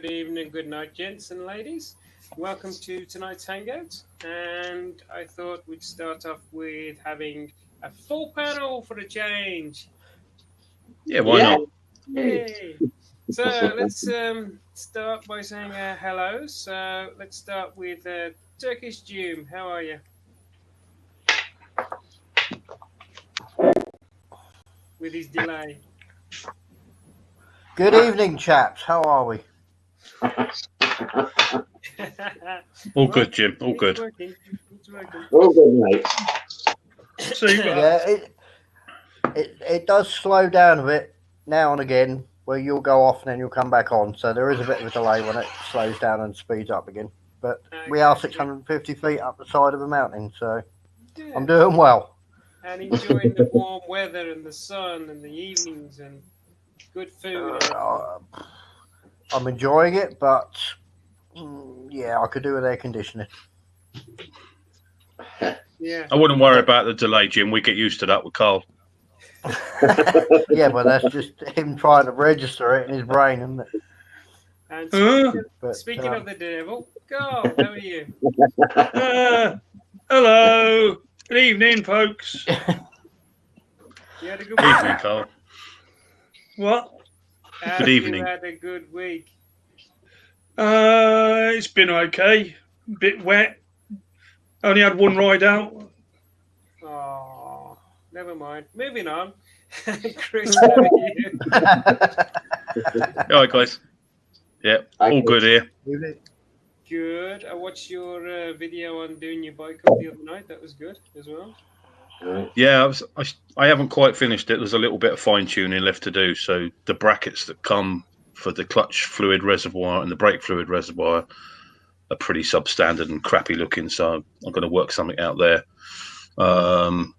good evening, good night, gents and ladies. Welcome to tonight's hangout. And I thought we'd start off with having a full panel for a change. Yeah, why not? Yay! So let's start by saying hello. So let's start with Turkish Doom. How are you? With his delay. Good evening, chaps. How are we? All good, Jim. All It's good. working. It's working. All good, mate. So you got Yeah, it does slow down a bit now and again, where you'll go off and then you'll come back on. So there is a bit of a delay when it slows down and speeds up again. But we are 650 feet up the side of a mountain, so Yeah. I'm doing well. And enjoying the warm weather and the sun and the evenings and good food. I'm enjoying it, but yeah, I could do with air conditioning. Yeah. I wouldn't worry about the delay, Jim. We get used to that with Carl. Yeah, but that's just him trying to register it in his brain, isn't it? And But, speaking of the devil, Carl, how are you? Hello. Good evening, folks. You had a good Evening, week? Carl. What? Have evening. You had a good week. It's been okay. A bit wet. Only had one ride out. Oh, never mind. Moving on. Chris, how are you? All right, guys. Yeah, all good here. Good. I watched your video on doing your bike up the other night. That was good as well. Yeah, I haven't quite finished it. There's a little bit of fine tuning left to do. So the brackets that come for the clutch fluid reservoir and the brake fluid reservoir are pretty substandard and crappy looking. So I'm going to work something out there. And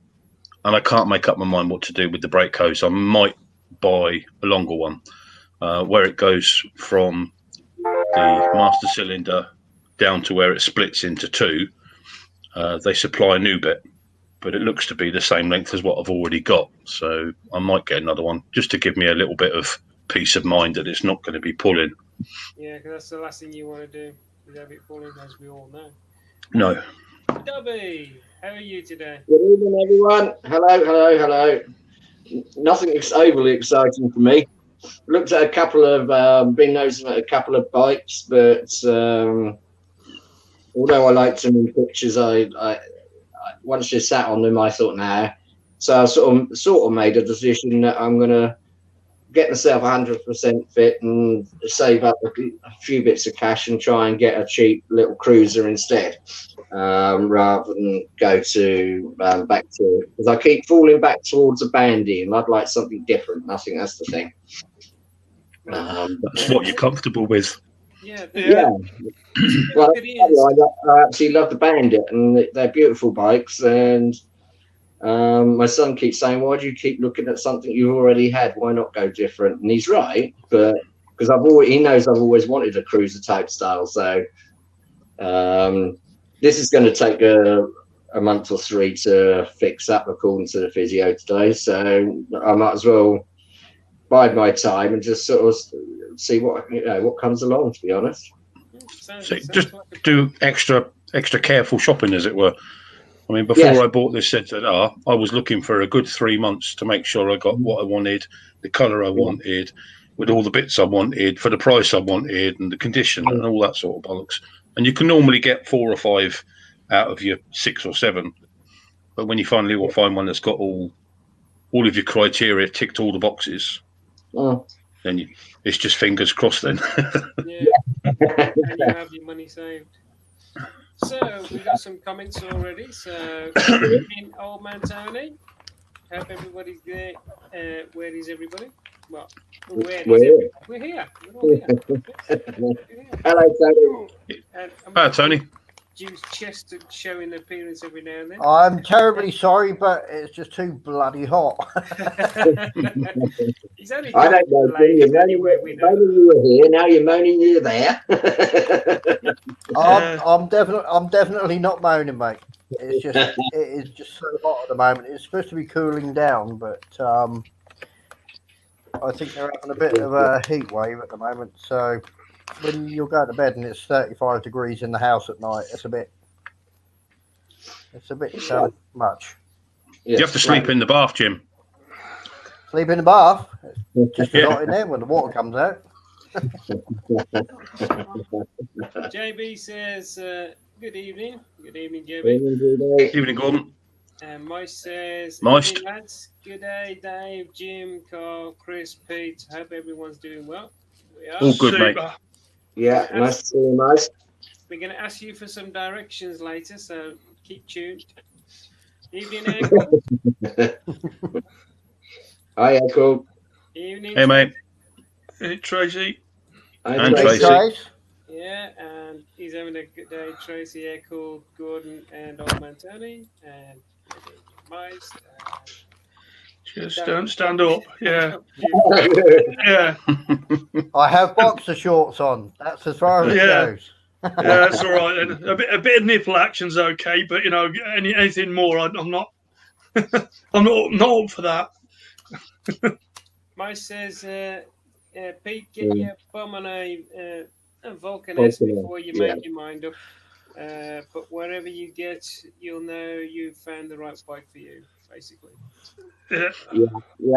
I can't make up my mind what to do with the brake hose. I might buy a longer one where it goes from the master cylinder down to where it splits into two. They supply a new bit, but it looks to be the same length as what I've already got. So I might get another one just to give me a little bit of peace of mind that it's not going to be pulling. Yeah, because that's the last thing you want to do, is have it pulling, as we all know. No. Dubby, how are you today? Good evening, everyone. Hello. Nothing overly exciting for me. Looked at a couple of, been nosing at a couple of bikes, but although I liked some in pictures, I once you sat on them, I thought, nah. So I sort of made a decision that I'm gonna get myself 100% fit and save up a few bits of cash and try and get a cheap little cruiser instead, rather than go to back to, because I keep falling back towards a bandy and I'd like something different. I think that's the thing. That's what you're comfortable with. Yeah. Well, It is. I actually love the Bandit, and they're beautiful bikes. And my son keeps saying, "Why do you keep looking at something you've already had? Why not go different?" And he's right, but because he knows I've always wanted a cruiser type style. So this is going to take a month or three to fix up, according to the physio today. So I might as well bide my time and just sort of see what comes along, to be honest. So just do extra careful shopping, as it were. I mean, before I bought this ZZR, I was looking for a good 3 months to make sure I got what I wanted, the colour I wanted, with all the bits I wanted, for the price I wanted, and the condition and all that sort of bollocks. And you can normally get 4 or 5 out of your 6 or 7. But when you finally will find one that's got all of your criteria ticked, all the boxes, then it's just fingers crossed then. Yeah. And you have your money saved. So we got some comments already. So good evening, old man Tony. Hope everybody's there. Where is everybody? Well, where is everybody? We're here. We're all here. Hello, Tony. Hi, Tony. Jim's chest showing appearance every now and then. I'm terribly sorry, but it's just too bloody hot. He's only I don't know. anyway, we know. You were here. Now you're moaning you're there. I'm definitely not moaning, mate. It is just so hot at the moment. It's supposed to be cooling down, but I think they're having a bit of a heat wave at the moment. So when you're going to bed and it's 35 degrees in the house at night, it's a bit much. You have to sleep in the bath, Jim. Sleep in the bath, it's just as hot in there when the water comes out. JB says, good evening. Good evening, JB. Evening, Gordon. And Moist says, Moist. "Evening, lads. Good day, Dave, Jim, Carl, Chris, Pete. Hope everyone's doing well. We are. All good, mate. Yeah, nice to see you, mate. We're going to ask you for some directions later, so keep tuned. Evening, Echo. Hi, Echo. Evening. Hey, mate. Hey, Tracy. Hi, And Tracy. Tracy. Yeah, and he's having a good day. Tracy, Echo, Gordon, and Old Man Tony, and Moist. Just don't stand up. Yeah. Yeah. I have boxer shorts on. That's as far as it Yeah. goes. Yeah, that's all right. And a bit of nipple action's okay, but you know, anything more, I'm not. I'm not up for that. Moist says, Pete, get your bum on a Vulcan S before you make your mind up. But wherever you get, you'll know you've found the right bike for you, basically. Yeah,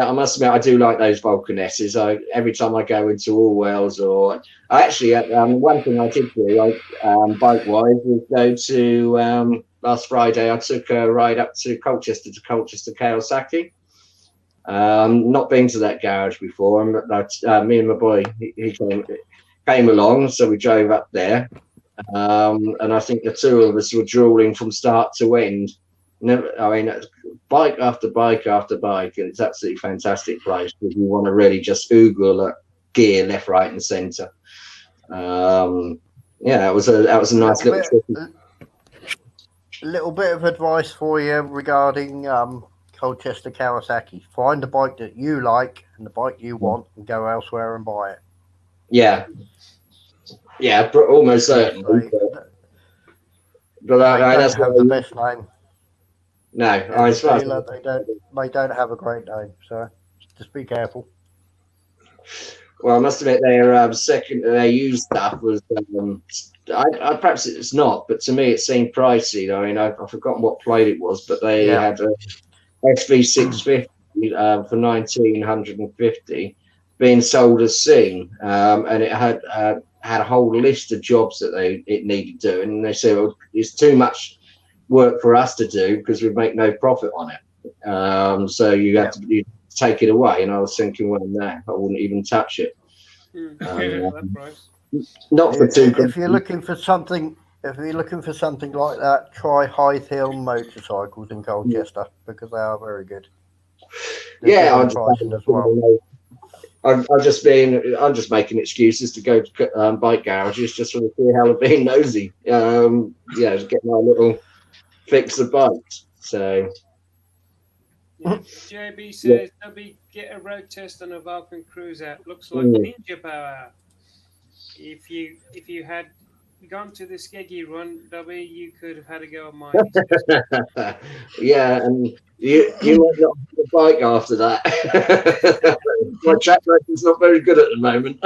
I must admit, I do like those Vulcan S's. Every time I go into Allwells, or I actually, one thing I did do, bike wise, was go to last Friday. I took a ride up to Colchester Kawasaki. Not been to that garage before, and me and my boy, he came along, so we drove up there. And I think the two of us were drooling from start to end. Bike after bike after bike, and it's absolutely fantastic place if you want to really just oogle at gear left, right, and centre. That was a nice little trip. A little bit of advice for you regarding Colchester Kawasaki. Find a bike that you like and the bike you want, and go elsewhere and buy it. Yeah, almost certainly. But They that's don't have the best name. No, they don't have a great name, so just be careful. Well, I must admit, their used stuff was. Perhaps it's not, but to me it seemed pricey. I mean, I've forgotten what plate it was, but they had a SV650 for 1,950 being sold as seen, and it had a whole list of jobs that it needed doing, and they said, well, it's too much work for us to do because we make no profit on it. So you have to take it away. And I was thinking, well, no, I wouldn't even touch it. Not for two. If you're looking for something like that, try High Hill Motorcycles in Colchester because they are very good. I'm just making excuses to go to bike garages just for the hell of being nosy. Just get my little fix of bikes. So JB says, "W, get a road test on a Vulcan Cruiser. Looks like ninja power. If you had gone to the Skeggy run, W, you could have had a go at mine." Yeah, and you went on the bike after that. My track record's not very good at the moment.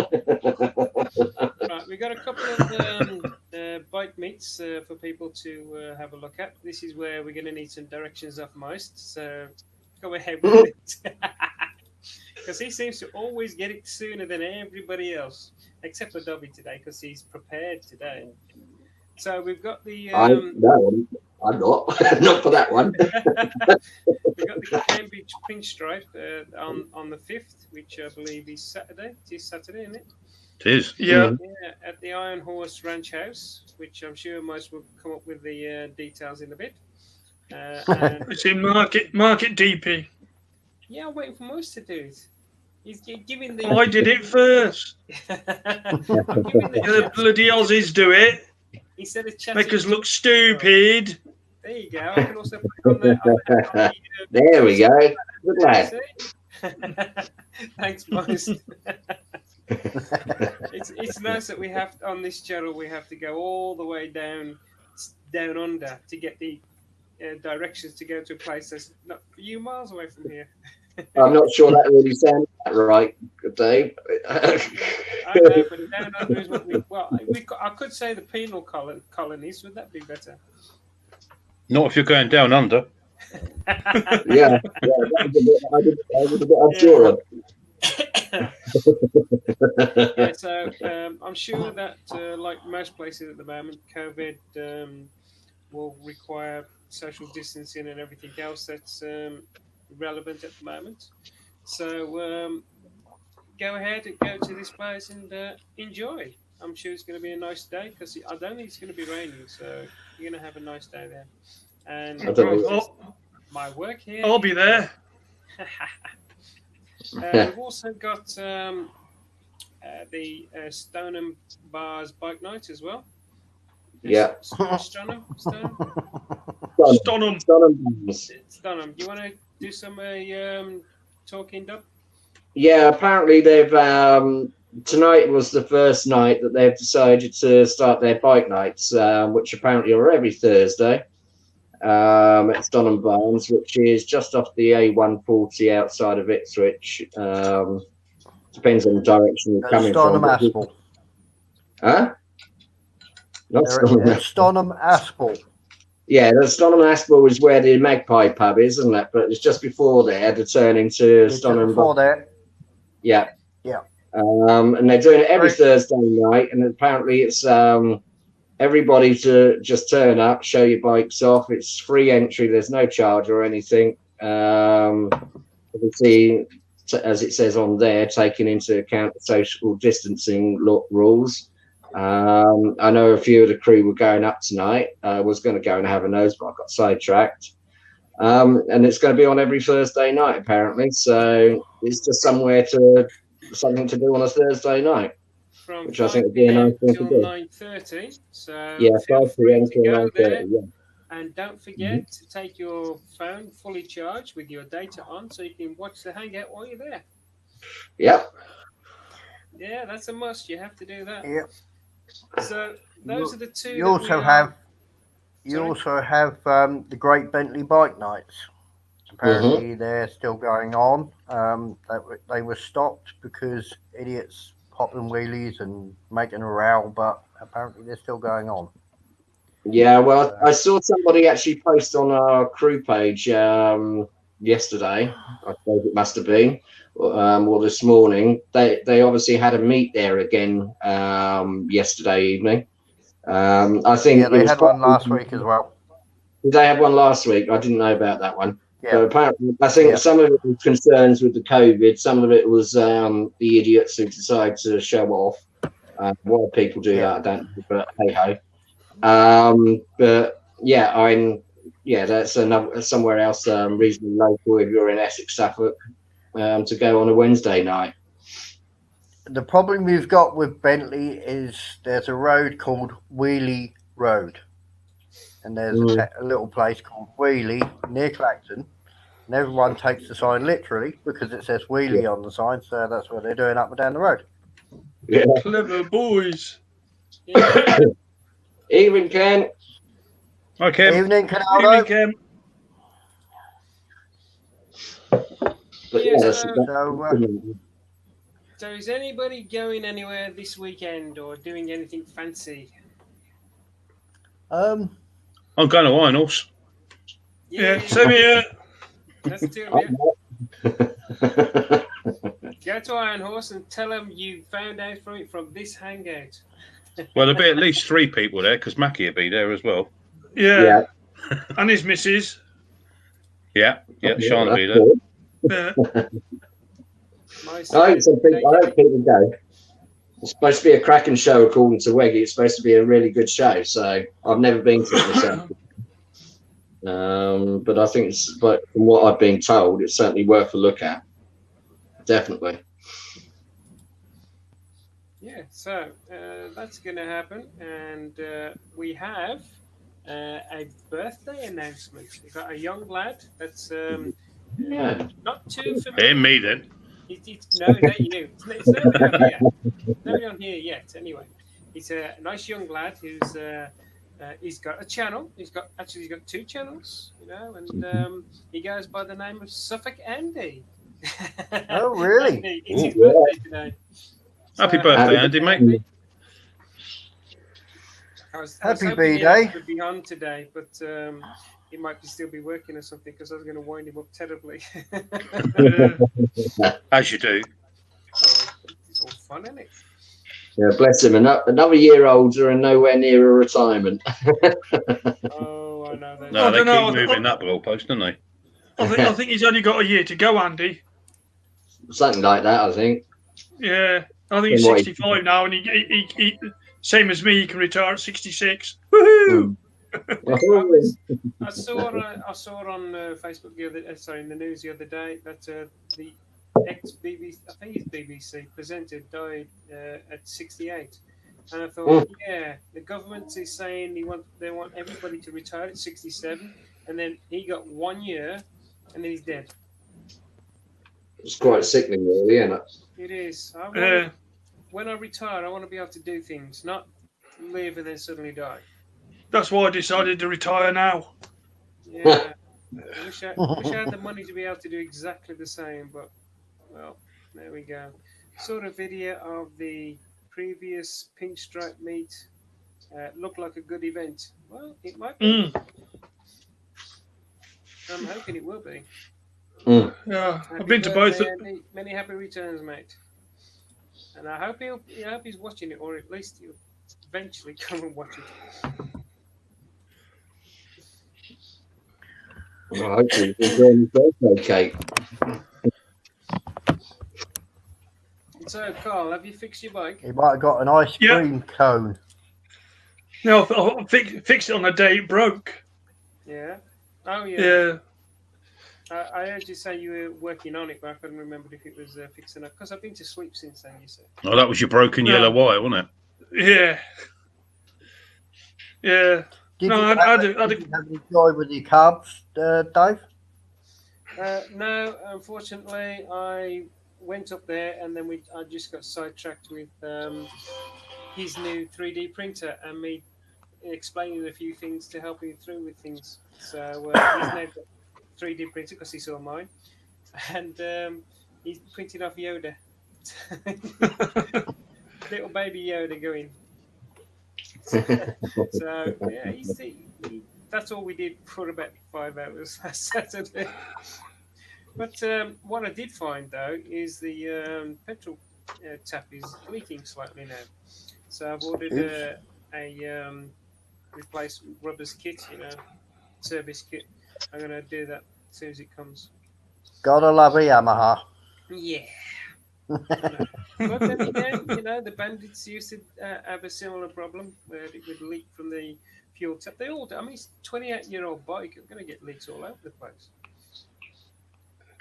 Right, we got a couple of bike meets for people to have a look at. This is where we're going to need some directions off Moist, so go ahead with it. Because he seems to always get it sooner than everybody else, except for Dobby today, because he's prepared today. So we've got the... I'm not. Not for that one. We've got the Cambridge Pinstripe on the 5th, which I believe is Saturday. It is Saturday, isn't it? It is. Yeah. At the Iron Horse Ranch House, which I'm sure most will come up with the details in a bit. And It's in Market DP. yeah, I'm waiting for most to do it. He's giving the... I did it first. The bloody Aussies do it. He said it's Make us look stupid. There you go. I can also put it on the There we go. Good lad. Thanks, Most. It's nice that we have on this channel. We have to go all the way down under to get the directions to go to a place that's not a few miles away from here. I'm not sure that really sounds right, Dave. I know, but down under is what I could say the penal colonies. Would that be better? Not if you're going down under. Yeah, that was a bit unsure of. Yeah, so I'm sure that, like most places at the moment, COVID will require social distancing and everything else that's relevant at the moment. So go ahead and go to this place and enjoy. I'm sure it's going to be a nice day because I don't think it's going to be raining, so you're going to have a nice day there. And I don't know. my work here. I'll be there. We've also got the Stoneham Bars Bike Night as well. Yeah. Stoneham. Stoneham. Stoneham. Do you want to do some talking, Dub? Yeah, apparently they've tonight was the first night that they've decided to start their bike nights, which apparently are every Thursday at Stoneham Barnes, which is just off the A140 outside of Ipswich. Depends on the direction you're coming Stoneham from. Aspel. Huh? Not Stoneham Aspel. Stoneham Aspel. Yeah, the Stoneham Aspel is where the Magpie pub is, isn't it? But it's just before there to turn into Stoneham. Before there. Yeah. Yeah. And they're doing it every Thursday night, and apparently it's everybody to just turn up, show your bikes off. It's free entry. There's no charge or anything. Obviously, as it says on there, taking into account the social distancing rules. I know a few of the crew were going up tonight. I was going to go and have a nose, but I got sidetracked. And it's going to be on every Thursday night, apparently. So it's just something to do on a Thursday night. From which I think would be a nice thing to do. 9:30. So Yeah, feel 5 free p.m. to to go there. 9:30. Yeah. And don't forget to take your phone fully charged with your data on so you can watch the hangout while you're there. Yep. Yeah, that's a must. You have to do that. Yep. So those are the two. You also have the Great Bentley Bike Nights. Apparently, they're still going on. They were stopped because idiots popping wheelies and making a row, but apparently they're still going on. Yeah, well, I saw somebody actually post on our crew page yesterday. I suppose it must have been, or this morning. They obviously had a meet there again yesterday evening. I think they had one last week as well. Did they have one last week? I didn't know about that one. Yeah. But apparently, I think some of it was concerns with the COVID. Some of it was the idiots who decide to show off. Why people do that, I don't know, but hey ho. But yeah, that's another somewhere else reasonably local if you're in Essex, Suffolk, to go on a Wednesday night. The problem we've got with Bentley is there's a road called Wheelie Road, and there's a little place called Wheelie near Clacton, and everyone takes the sign literally because it says Wheelie on the sign, so that's what they're doing up and down the road. Yeah. Clever boys. Yeah. Evening, Ken. Okay. Evening, Evening, Canaldo. Ken. But Yeah, that's So is anybody going anywhere this weekend or doing anything fancy? I'm going to Iron Horse. Yeah, same here. That's two of you. Go to Iron Horse and tell them you found out from this hangout. Well, there'll be at least 3 people there because Mackie will be there as well. Yeah. And his missus. Yeah, Sean will be there. Yeah. I hope people go. It's supposed to be a cracking show, according to Weggy. It's supposed to be a really good show. So I've never been to it myself. But I think but from what I've been told, it's certainly worth a look at. Definitely. Yeah, so that's going to happen. And we have a birthday announcement. We've got a young lad that's not too familiar. Ain't me then. No, not you. It's nobody on here. Nobody on here yet. Anyway, he's a nice young lad who's he's got a channel. He's got 2 channels, and he goes by the name of Suffolk Andy. Oh, really? It's his birthday today. Happy birthday, Andy, mate. I was Happy hoping B-Day. Ian would be on today, but he might still be working or something because I was going to wind him up terribly. As you do. It's all fun, isn't it? Yeah, bless him. Another year older and nowhere near a retirement. Oh, I know that. No, they don't know. keep moving that goalpost, don't they? I think he's only got a year to go, Andy. Something like that, I think. Yeah, I think he's Right. 65 now, and he same as me, he can retire at 66. Woohoo! I saw on Facebook in the news the other day that the ex-BBC, I think it's BBC presenter died at 68, and I thought, yeah, the government is saying they want everybody to retire at 67, and then he got 1 year, and then he's dead. It's quite sickening, really, isn't it? It is. When I retire, I want to be able to do things, not live and then suddenly die. That's why I decided to retire now. Yeah, I wish I had the money to be able to do exactly the same, but well, there we go. Saw a video of the previous pinstripe meet. Looked like a good event. Well, it might be. I'm hoping it will be. Yeah, Happy I've been to both. birthday, Andy. Many happy returns, mate. And I hope I hope he's watching it, or at least he'll eventually come and watch it. Well, I hope he's enjoying his birthday cake. So, Carl, have you fixed your bike? He might have got an ice cream cone. No, I fixed it on the day it broke. Yeah. Oh, yeah. Yeah. I heard you say you were working on it, but I couldn't remember if it was fixing up. Because I've been to sleep since then, you said. Oh, that was your broken yellow wire, wasn't it? Yeah. Yeah. Did No, you I have any joy with your carbs, Dave? No, unfortunately, I went up there and then I just got sidetracked with his new 3D printer and me explaining a few things to help him through with things. So he's now got 3D printer because he saw mine, and he's printing off Yoda, little baby Yoda going. So yeah, that's all we did for about 5 hours last Saturday. But what I did find though is the petrol tap is leaking slightly now. So I've ordered a replace rubbers kit, service kit. I'm gonna do that as soon as it comes. Gotta love a Yamaha. Yeah. But then again, the Bandits used to have a similar problem where it would leak from the fuel tap. They all do. I mean, it's a 28-year-old bike. I'm going to get leaks all over the place.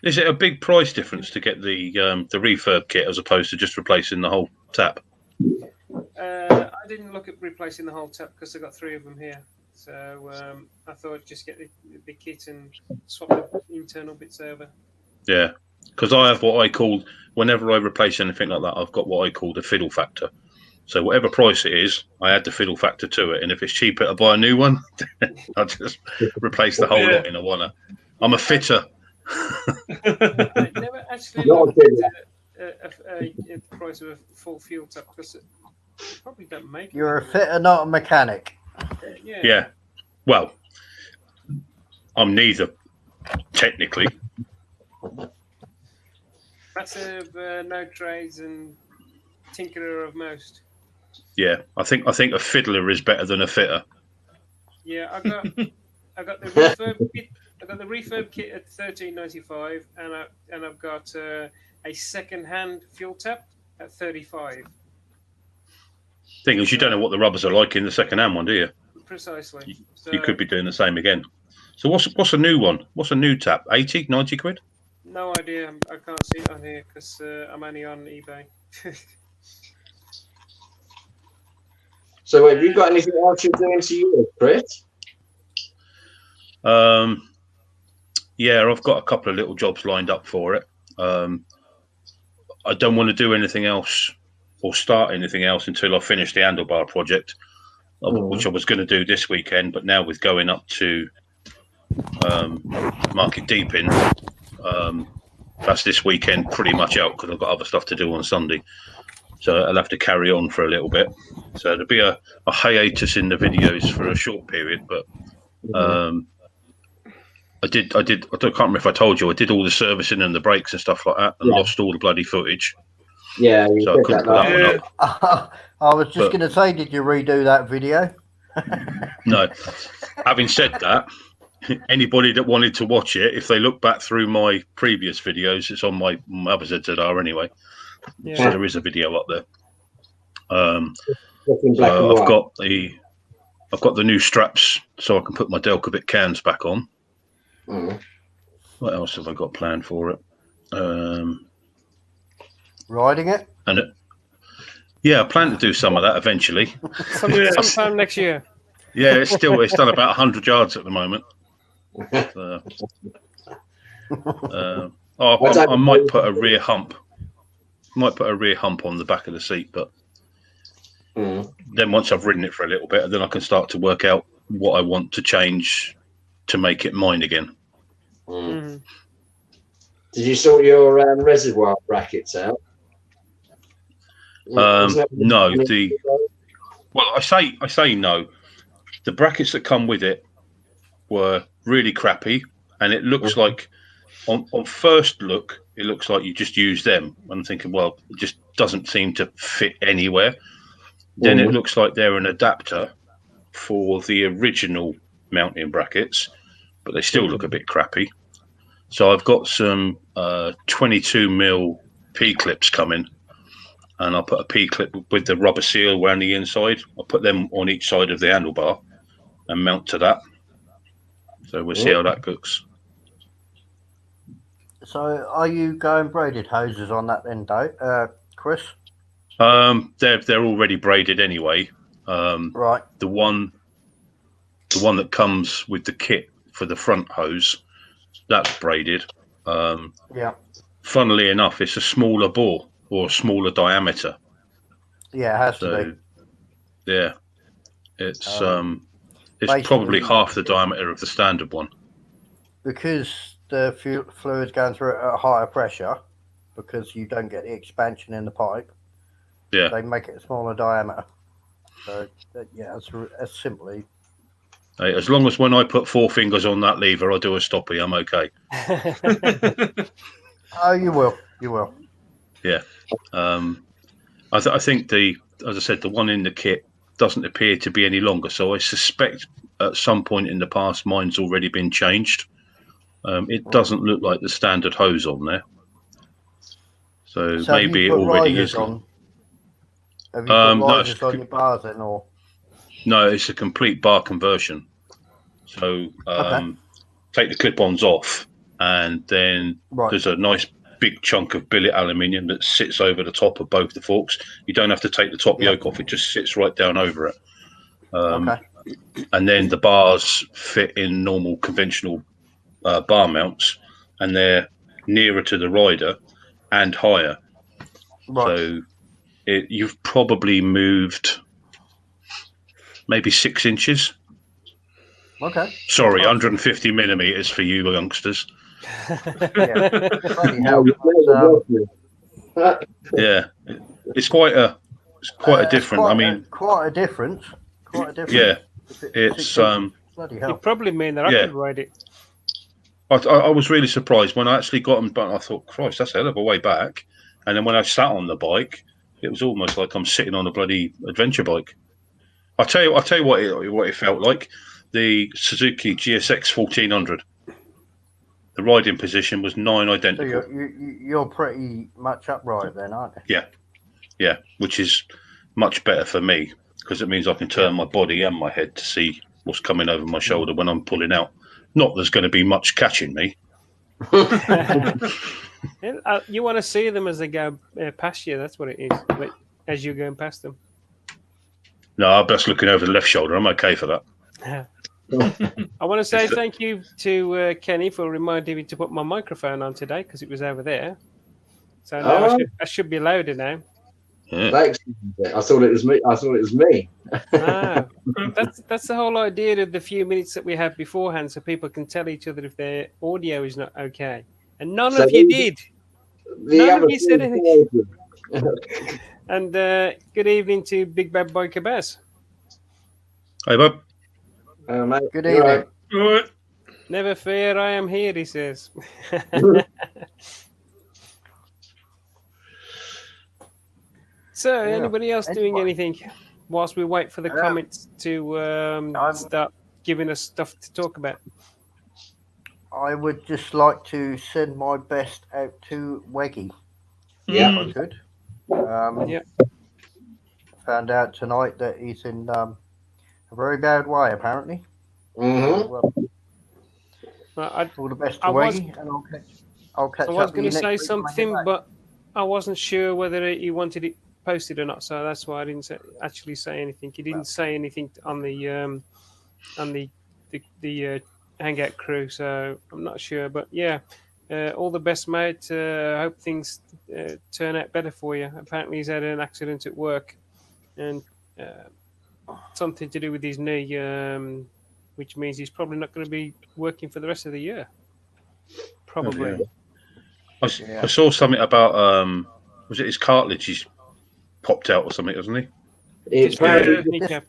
Is it a big price difference to get the refurb kit as opposed to just replacing the whole tap? I didn't look at replacing the whole tap because I got 3 of them here. So I thought just get the kit and swap the internal bits over. Yeah, because I have what I call, whenever I replace anything like that, I've got what I call the fiddle factor. So whatever price it is, I add the fiddle factor to it. And if it's cheaper to buy a new one, I'll just replace the whole lot in a one. I'm a fitter. I never actually looked at the price of a full fuel tap because it probably don't make it. You're a fitter, not a mechanic. Yeah. Well, I'm neither, technically. Massive no trades and tinkerer of most. Yeah, I think a fiddler is better than a fitter. Yeah, I got the refurb kit. I got the refurb kit at $13.95, and I've got a second-hand fuel tap at $35. Thing is, you don't know what the rubbers are like in the second-hand one, do you? Precisely. You could be doing the same again. So what's a new one? What's a new tap? 80, 90 quid? No idea. I can't see it on here because I'm only on eBay. So have you got anything else you're doing to yours, Chris? Yeah, I've got a couple of little jobs lined up for it. I don't want to do anything else or start anything else until I finish the handlebar project, which I was going to do this weekend, but now with going up to Market Deeping, that's this weekend pretty much out because I've got other stuff to do on Sunday. So I'll have to carry on for a little bit. So there'll be a hiatus in the videos for a short period, but I can't remember if I told you, I did all the servicing and the brakes and stuff like that, and lost all the bloody footage. Yeah, you So I did couldn't that put that last one up. I was just going to say, did you redo that video? No. Having said that, anybody that wanted to watch it, if they look back through my previous videos, it's on my other ZZR anyway. Yeah. So there is a video up there. in black and I've white. got the new straps, so I can put my Delcavit cans back on. Mm. What else have I got planned for it? Riding it? Yeah, I plan to do some of that eventually. Sometime next year. Yeah, it's done about 100 yards at the moment. I might put a rear hump. Might put a rear hump on the back of the seat, but then once I've ridden it for a little bit, then I can start to work out what I want to change to make it mine again. Mm-hmm. Did you sort your reservoir brackets out? No. I say no. The brackets that come with it were really crappy, and it looks like on first look, it looks like you just use them. I'm thinking, well, it just doesn't seem to fit anywhere. Then it looks like they're an adapter for the original mounting brackets, but they still look a bit crappy. So I've got some 22mm P-clips coming, and I'll put a P-clip with the rubber seal around the inside. I'll put them on each side of the handlebar and mount to that. So we'll see how that looks. So are you going braided hoses on that then, Chris? They're already braided anyway. Right. The one that comes with the kit for the front hose, that's braided. Yeah. Funnily enough, it's a smaller bore or a smaller diameter. Yeah, it has to be. Yeah, it's basically, probably half the diameter of the standard one. Because the fluid's going through it at a higher pressure, because you don't get the expansion in the pipe. Yeah, they make it a smaller diameter. So yeah, that's simply. Hey, as long as when I put 4 fingers on that lever, I do a stoppie, I'm okay. Oh, you will. Yeah. I think as I said, the one in the kit doesn't appear to be any longer. So I suspect at some point in the past, mine's already been changed. It doesn't look like the standard hose on there. So maybe it already is. Have you put risers on your bars then, or? No, it's a complete bar conversion. So take the clip-ons off, and then there's a nice big chunk of billet aluminium that sits over the top of both the forks. You don't have to take the top yoke off; it just sits right down over it. And then the bars fit in normal conventional bar mounts, and they're nearer to the rider and higher. So you've probably moved maybe 6 inches. Okay. Sorry, 150 millimeters for you youngsters. Yeah, it's quite a different. Quite a difference. Yeah, it's bloody hell. You probably mean that I could ride it. I was really surprised when I actually got them, but I thought, Christ, that's a hell of a way back. And then when I sat on the bike, it was almost like I'm sitting on a bloody adventure bike. I'll tell you what it felt like. The Suzuki GSX 1400. The riding position was 9 identical. So you're pretty much upright then, aren't you? Yeah, which is much better for me because it means I can turn my body and my head to see what's coming over my shoulder when I'm pulling out. Not there's going to be much catching me. You want to see them as they go past you. That's what it is. Like, as you're going past them. No, I'm just looking over the left shoulder. I'm okay for that. I want to say thank you to Kenny for reminding me to put my microphone on today because it was over there. So now I should be louder now. Yeah. I thought it was me. That's the whole idea of the few minutes that we have beforehand, so people can tell each other if their audio is not okay. And none of you did. None of you said anything. And good evening to Big Bad Boy Cabaz. Hey, Bob. Mate, Good you all evening. All right. Never fear, I am here, he says. So, anybody else doing anything whilst we wait for the comments to start giving us stuff to talk about? I would just like to send my best out to Weggy. Yeah. If I could. Yeah. Found out tonight that he's in a very bad way, apparently. Mm-hmm. Well, I all the best to I was- Weggy, and I'll catch was up with going you to next say week when I get something, back. but I wasn't sure whether he wanted it posted or not, so that's why I didn't actually say anything. He didn't say anything on the hangout crew, so I'm not sure. But yeah, all the best, mate. I hope things turn out better for you. Apparently, he's had an accident at work, and something to do with his knee, which means he's probably not going to be working for the rest of the year. Probably. Yeah. I saw something about was it his cartilage? He's popped out or something, hasn't he? It's apparently Kneecap.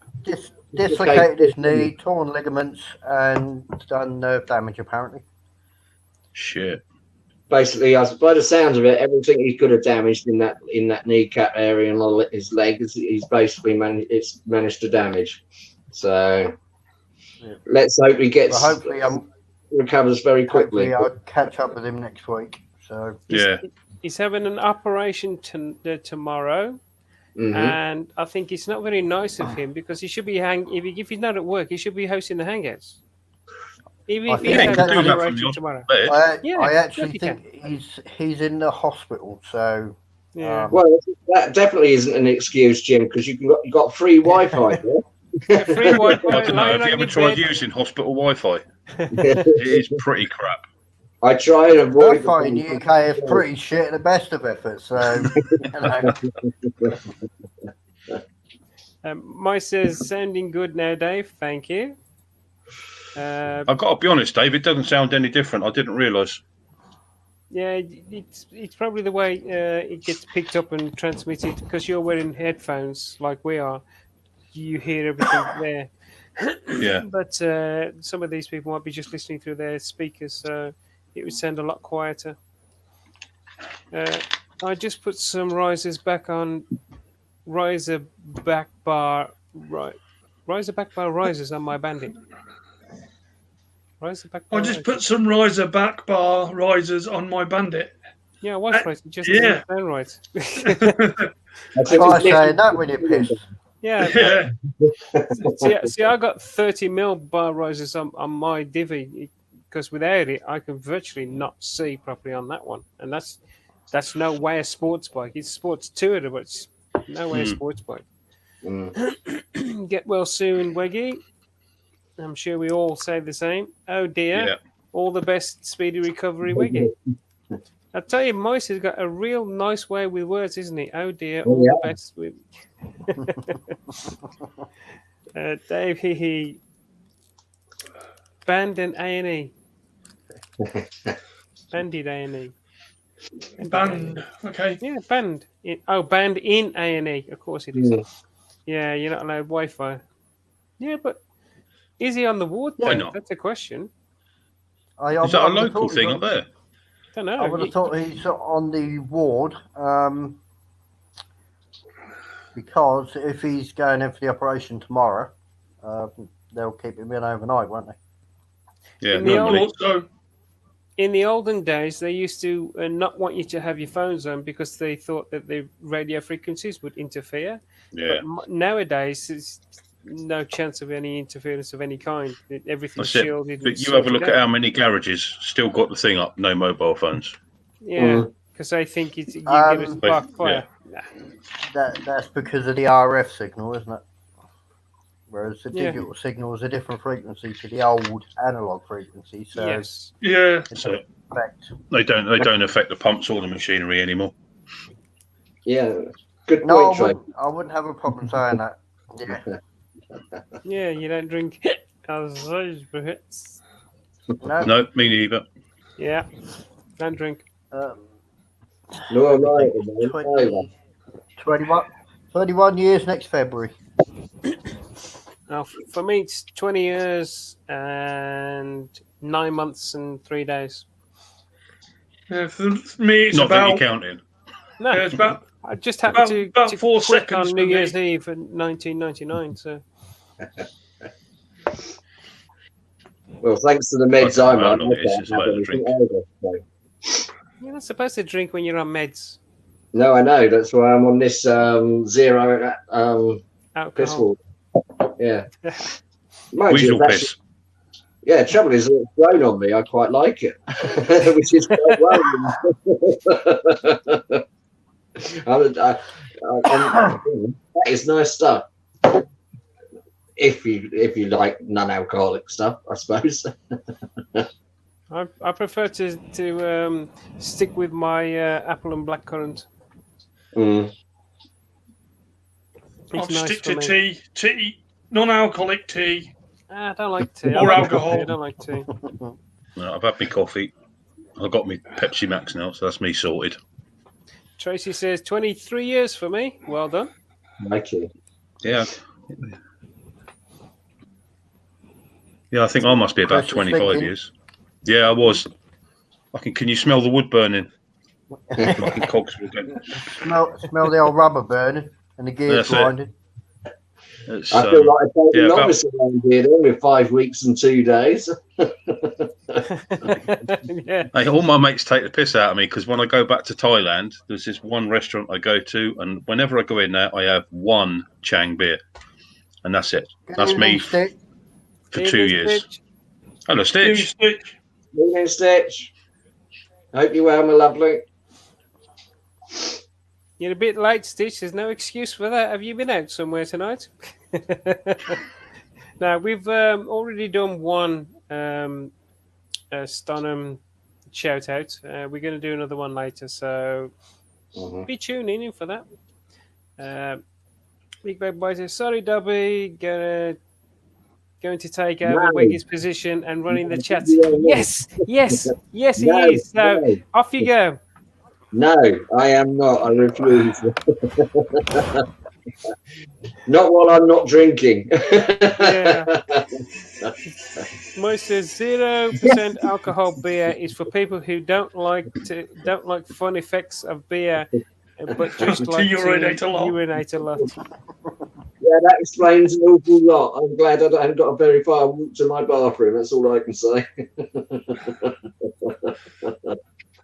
Dislocated his knee, torn ligaments, and done nerve damage, apparently. Shit. basically, by the sounds of it, everything he could have damaged in that kneecap area and all his legs, he's basically managed to damage. So let's hope he gets recovers very quickly. Hopefully, I'll catch up with him next week. So he's having an operation tomorrow. Mm-hmm. And I think it's not very nice of him because he should be if he's not at work, he should be hosting the hangouts. Even if he's having an operation tomorrow. I actually think he's in the hospital. So well, that definitely isn't an excuse, Jim, because you got free Wi-Fi. Free Wi-Fi. I don't know. Have you ever tried using hospital Wi-Fi? It is pretty crap. I try and avoid. Wi-Fi in the UK is pretty shit at the best of efforts. So, Mike says, sounding good now, Dave. Thank you. I've got to be honest, Dave. It doesn't sound any different. I didn't realise. Yeah, it's probably the way it gets picked up and transmitted because you're wearing headphones like we are. You hear everything there. Yeah. But some of these people might be just listening through their speakers, so it would sound a lot quieter. I just put some riser back bar risers on my bandit. I just put some riser back bar risers on my bandit. Yeah, I was right. Just didn't sound right. I say that when you're pissed. Yeah. See, I got 30 mil bar risers on my divvy because without it, I can virtually not see properly on that one, and that's no way a sports bike. It's sports tourer, but it's no way a sports bike. Get well soon, Weggy. I'm sure we all say the same. Oh dear. Yeah. All the best, speedy recovery, Wiggy. I tell you, Moise has got a real nice way with words, isn't he? Oh dear, all the best. Dave, he banned an A&E. Banded A&E. Banned. Okay. Yeah, banned. Banned in A&E. Of course it is. Yeah, you're not allowed Wi-Fi. Yeah, but is he on the ward? Why not? That's a question. Is that a local thing up there? Don't know. I would have thought he's on the ward because if he's going in for the operation tomorrow, they'll keep him in overnight, won't they? Yeah, in the olden days, they used to not want you to have your phones on because they thought that the radio frequencies would interfere. Yeah. But nowadays, there's no chance of any interference of any kind. Everything's shielded. But you have a look at how many garages still got the thing up, no mobile phones. Yeah, because I think you get a spark fire. Yeah. That's because of the RF signal, isn't it? Whereas the digital signal is a different frequency to the old analog frequency. So yes. Yeah. So they don't affect the pumps or the machinery anymore. Yeah. Good no, point, I wouldn't have a problem saying that. Yeah. Yeah, you don't drink No, me neither. Yeah, don't drink. No, right. 21 years next February. Now, for me, it's 20 years and 9 months and 3 days. Yeah, for me, it's Not that you're about. counting. No, Yeah, it's about. I just happened about to 4 quit seconds on New for Year's me. Eve in 1999. So Well, thanks to the I meds don't I'm know how on, long I it is can't since I have had a anything drink. either. So. you're not supposed to drink when you're on meds. No, I know. That's why I'm on this zero piss Alcohol. water. Yeah. Mind you, Weasel it's actually, piss. yeah, trouble is, it's grown on me. I quite like it, which is quite worrying. that is nice stuff. If you like non-alcoholic stuff, I suppose. I prefer to stick with my apple and blackcurrant. Mm. It's I'll nice stick for to me. tea, non-alcoholic tea. I don't like tea. Or I like alcohol. coffee, I don't like tea. No, I've had my coffee. I've got my Pepsi Max now, so that's me sorted. Tracy says 23 years for me. Well done. Thank you. Yeah. Yeah, I think I must be about Chris is 25 thinking. years. Yeah, I was. Can you smell the wood burning? Fucking cogs will go. Smell the old rubber burning and the gears That's it. grinding. It's, I feel like I told yeah, you about- novice around here then with 5 weeks and 2 days. Yeah. Hey, all my mates take the piss out of me because when I go back to Thailand, there's this one restaurant I go to, and whenever I go in there, I have one Chang beer, and that's it. Good That's evening, me Stick. for Evening, 2 years. Stitch. Hello, Stitch. Stitch. Evening, Stitch. Hope you're well, my lovely. You're a bit late, Stitch. There's no excuse for that. Have you been out somewhere tonight? Now, we've already done one Stonham shout out. We're going to do another one later, so be tuning in for that. Big Bad Boy says, sorry, Dobby, going to take over No. Wiggy's position and running the chat. No. Yes, he No, is. So no. off you go. No, I am not. I refuse. Not while I'm not drinking. Yeah. Moise says 0% alcohol beer is for people who don't like fun effects of beer, but just To like urinate to a lot. urinate a lot. Yeah, that explains an awful lot. I'm glad I haven't got a very far walk to my bathroom. That's all I can say.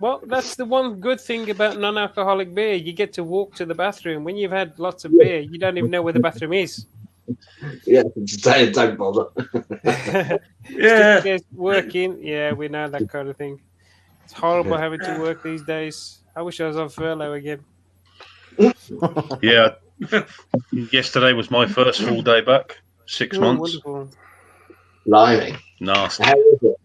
Well, that's the one good thing about non-alcoholic beer. You get to walk to the bathroom. When you've had lots of beer, you don't even know where the bathroom is. Yeah, don't bother. Yeah. Stick working. Yeah, we know that kind of thing. It's horrible having to work these days. I wish I was on furlough again. Yeah. Yesterday was my first full day back. 6 Oh, months. wonderful. Blimey. Nasty. How is it?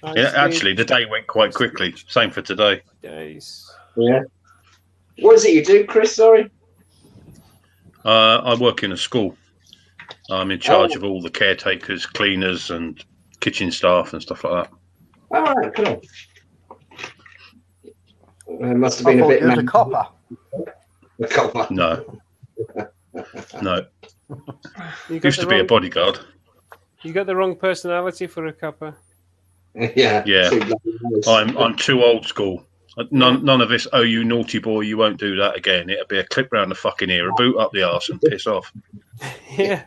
Nice Yeah, actually, the day went quite quickly. Same for today. days. Yeah. What is it you do, Chris? Sorry. I work in a school. I'm in charge of all the caretakers, cleaners, and kitchen staff and stuff like that. All right, cool. It must have I been a thought bit. you was a copper. A copper. No. No. You got Used the to be a wrong- bodyguard. You got the wrong personality for a cuppa. Yeah. Yeah. Too bloody nice. I'm too old school. None of this, oh, you naughty boy, you won't do that again. It'll be a clip round the fucking ear, a boot up the arse, and piss off. Yeah.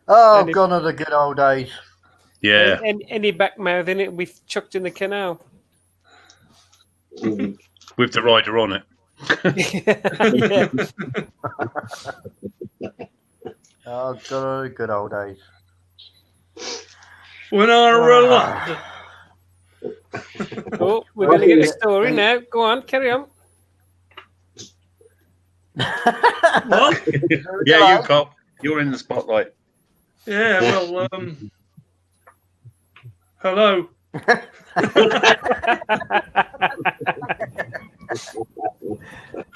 Oh, And if- gone are the good old days. Yeah. And any back mouth in it, we chucked in the canal. Mm. With the rider on it. Yeah. Oh, gone are the good old days. When I realised. Oh, we're going to get a story now. Go on, carry on. What? Yeah, you cop. You're in the spotlight. Yeah, well, hello.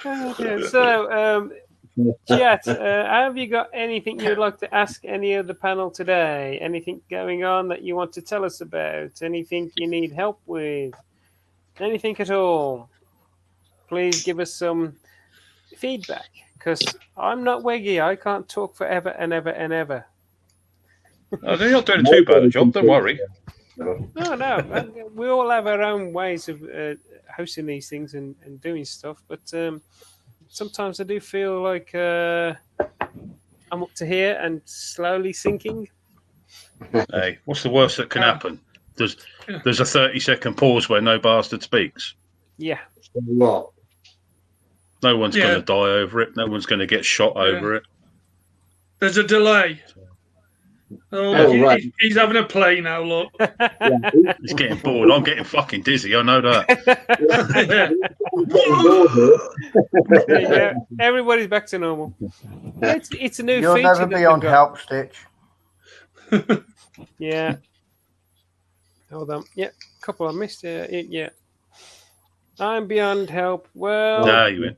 Okay, so, chat, have you got anything you'd like to ask any of the panel today? Anything going on that you want to tell us about? Anything you need help with? Anything at all? please give us some feedback, because I'm not Weggy. I can't talk forever and ever and ever. Oh, they're not doing too bad a job. Don't worry. No. We all have our own ways of hosting these things and doing stuff, but sometimes I do feel like I'm up to here and slowly sinking. Hey, what's the worst that can happen? There's a 30-second pause where no bastard speaks. Yeah. What? No one's Yeah. going to die over it. No one's going to get shot over it. There's a delay. Oh, Oh, look, right. he's having a play now, look. Yeah, He's getting bored. I'm getting fucking dizzy. I know that. There you go. Everybody's back to normal. It's a new You'll feature. never that be we've on got. help, Stitch. Yeah. Hold on. Yeah, couple I missed. Yeah. I'm beyond help. Well, Nah, you in.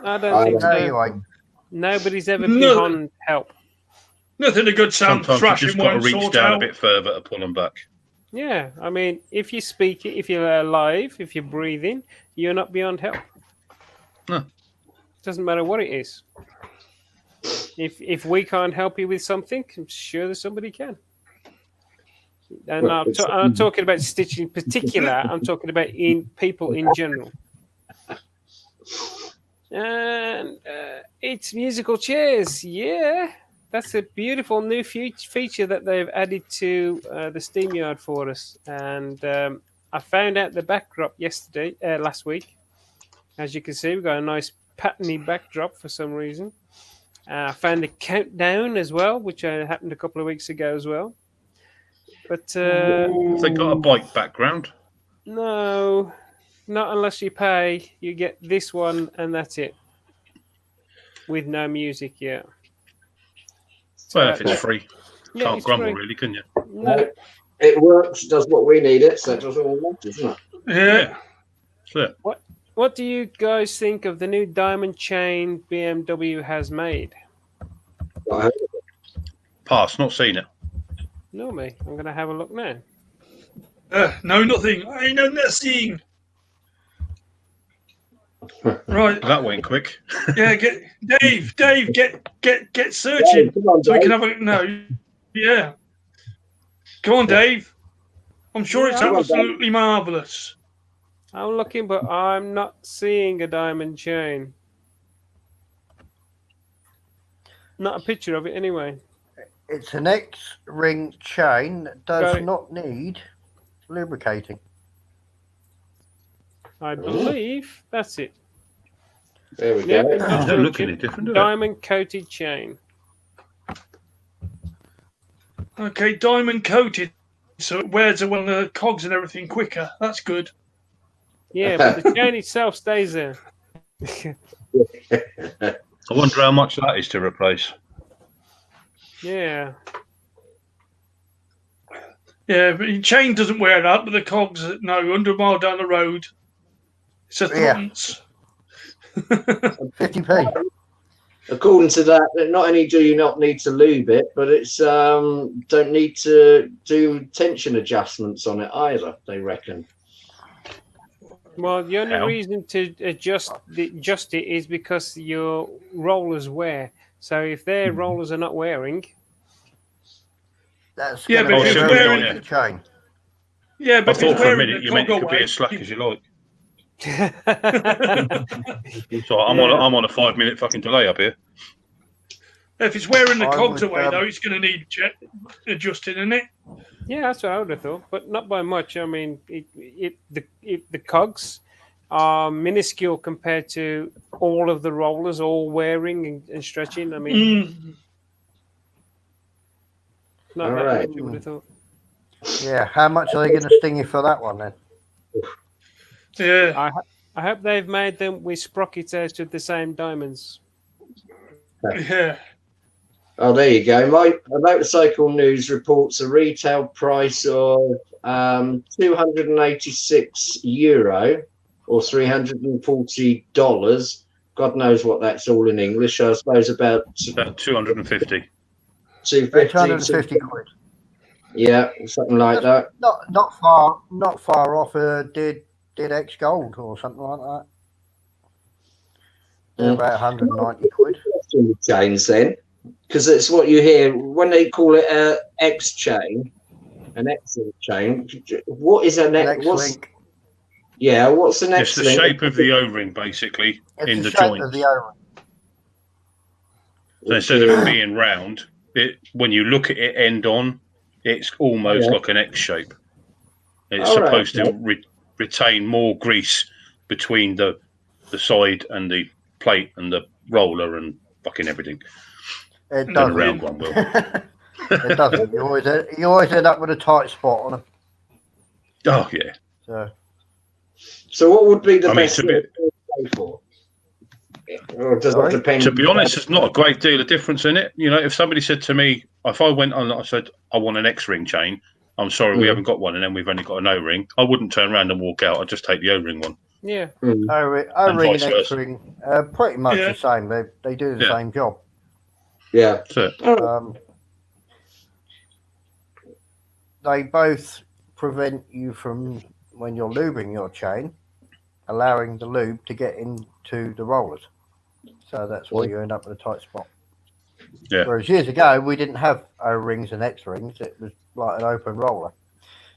I don't think No, so. you ain't. Nobody's ever No. beyond help. Nothing a good sound Sometimes you thrashing just got to won't reach sort down a out. bit further to pull them back. Yeah, I mean, if you speak it, if you're alive, if you're breathing, you're not beyond help. No. Doesn't matter what it is. If we can't help you with something, I'm sure there's somebody can. And Well, I'm not talking about Stitch in particular. I'm talking about in people in general. And it's musical chairs. Yeah, that's a beautiful new feature that they've added to the SteamYard for us. And I found out the backdrop last week. As you can see, we've got a nice patterny backdrop for some reason. I found a countdown as well, which happened a couple of weeks ago as well. But Have they got a bike background? no, not unless you pay. You get this one, and that's it, with no music. Yeah. Well, if it's free, Yeah, can't it's grumble, free. really, can you? No, It works, does what we need it, so it does all we want, doesn't it? Yeah. That's it. what do you guys think of the new diamond chain BMW has made? I heard Pass, not seen it. No, me. I'm going to have a look now. No, nothing. I know nothing. Right. That went quick. Yeah, get Dave, get searching. Come on, So we Dave. can have a no. Yeah. Come on, Dave. I'm sure it's Yeah. absolutely marvellous. I'm looking, but I'm not seeing a diamond chain. Not a picture of it, anyway. It's an X-ring chain that Got does it. not need lubricating. I believe that's it. There we Yep, go. They don't industrial look chip, any different, do they? diamond coated chain. Okay, diamond coated, so it wears away the cogs and everything quicker. That's good. Yeah, but the chain itself stays there. I wonder how much that is to replace. Yeah. Yeah, but your chain doesn't wear out, but the cogs, no, 100 mile down the road. It's a Yeah. thruntance. 50p. According to that, not only do you not need to lube it, but it's don't need to do tension adjustments on it either, they reckon. Well, the only How? reason to adjust it is because your rollers wear. So if their rollers are not wearing, That's Yeah, going but to if be it's very wearing good it- for the chain. Yeah, I but if thought it's for a wearing minute the you meant cog it could be away, as slack as you like. if So I'm Yeah. on a 5-minute fucking delay up here. if it's wearing the I cogs would, away, though, it's going to need adjusting, isn't it? yeah, that's what I would have thought, but not by much. I mean, the cogs are minuscule compared to all of the rollers all wearing and stretching. I mean, not All that right. much, I would have thought. Yeah, how much are they going to sting you for that one then? Yeah. I hope they've made them with sprockets out of the same diamonds. Yeah. Oh, there you go. Motorcycle News reports a retail price of €286 or $340. God knows what that's all in English. I suppose about About 250. 250. 250 quid. Yeah, something like that. Not far off. Did X Gold or something like that? They're about 190 quid. Chains then, because it's what you hear when they call it a X chain, an X-link chain. What is an X? X-link. Yeah, what's an It's the X-link? shape of the O-ring, basically, It's in the the shape joint. of the O-ring. So instead of it being round, when you look at it end on, it's almost like an X shape. It's supposed to retain more grease between the side and the plate and the roller and fucking everything. It Than a doesn't. round one will. It doesn't. You always end up with a tight spot on them. Oh yeah. So what would be the I mean, best to go for? Or does it depend? To be honest, there's not a great deal of difference in it. You know, if somebody said to me, if I went on, I said, I want an X-ring chain. I'm sorry, we haven't got one, and then we've only got an O-ring. I wouldn't turn around and walk out. I'd just take the O-ring one. Yeah. O-ring and X-ring, pretty much the same. They do the same job. Yeah. They both prevent you from, when you're lubing your chain, allowing the lube to get into the rollers. So that's why you end up with a tight spot. Yeah. Whereas years ago, we didn't have O-rings and X-rings. It was like an open roller.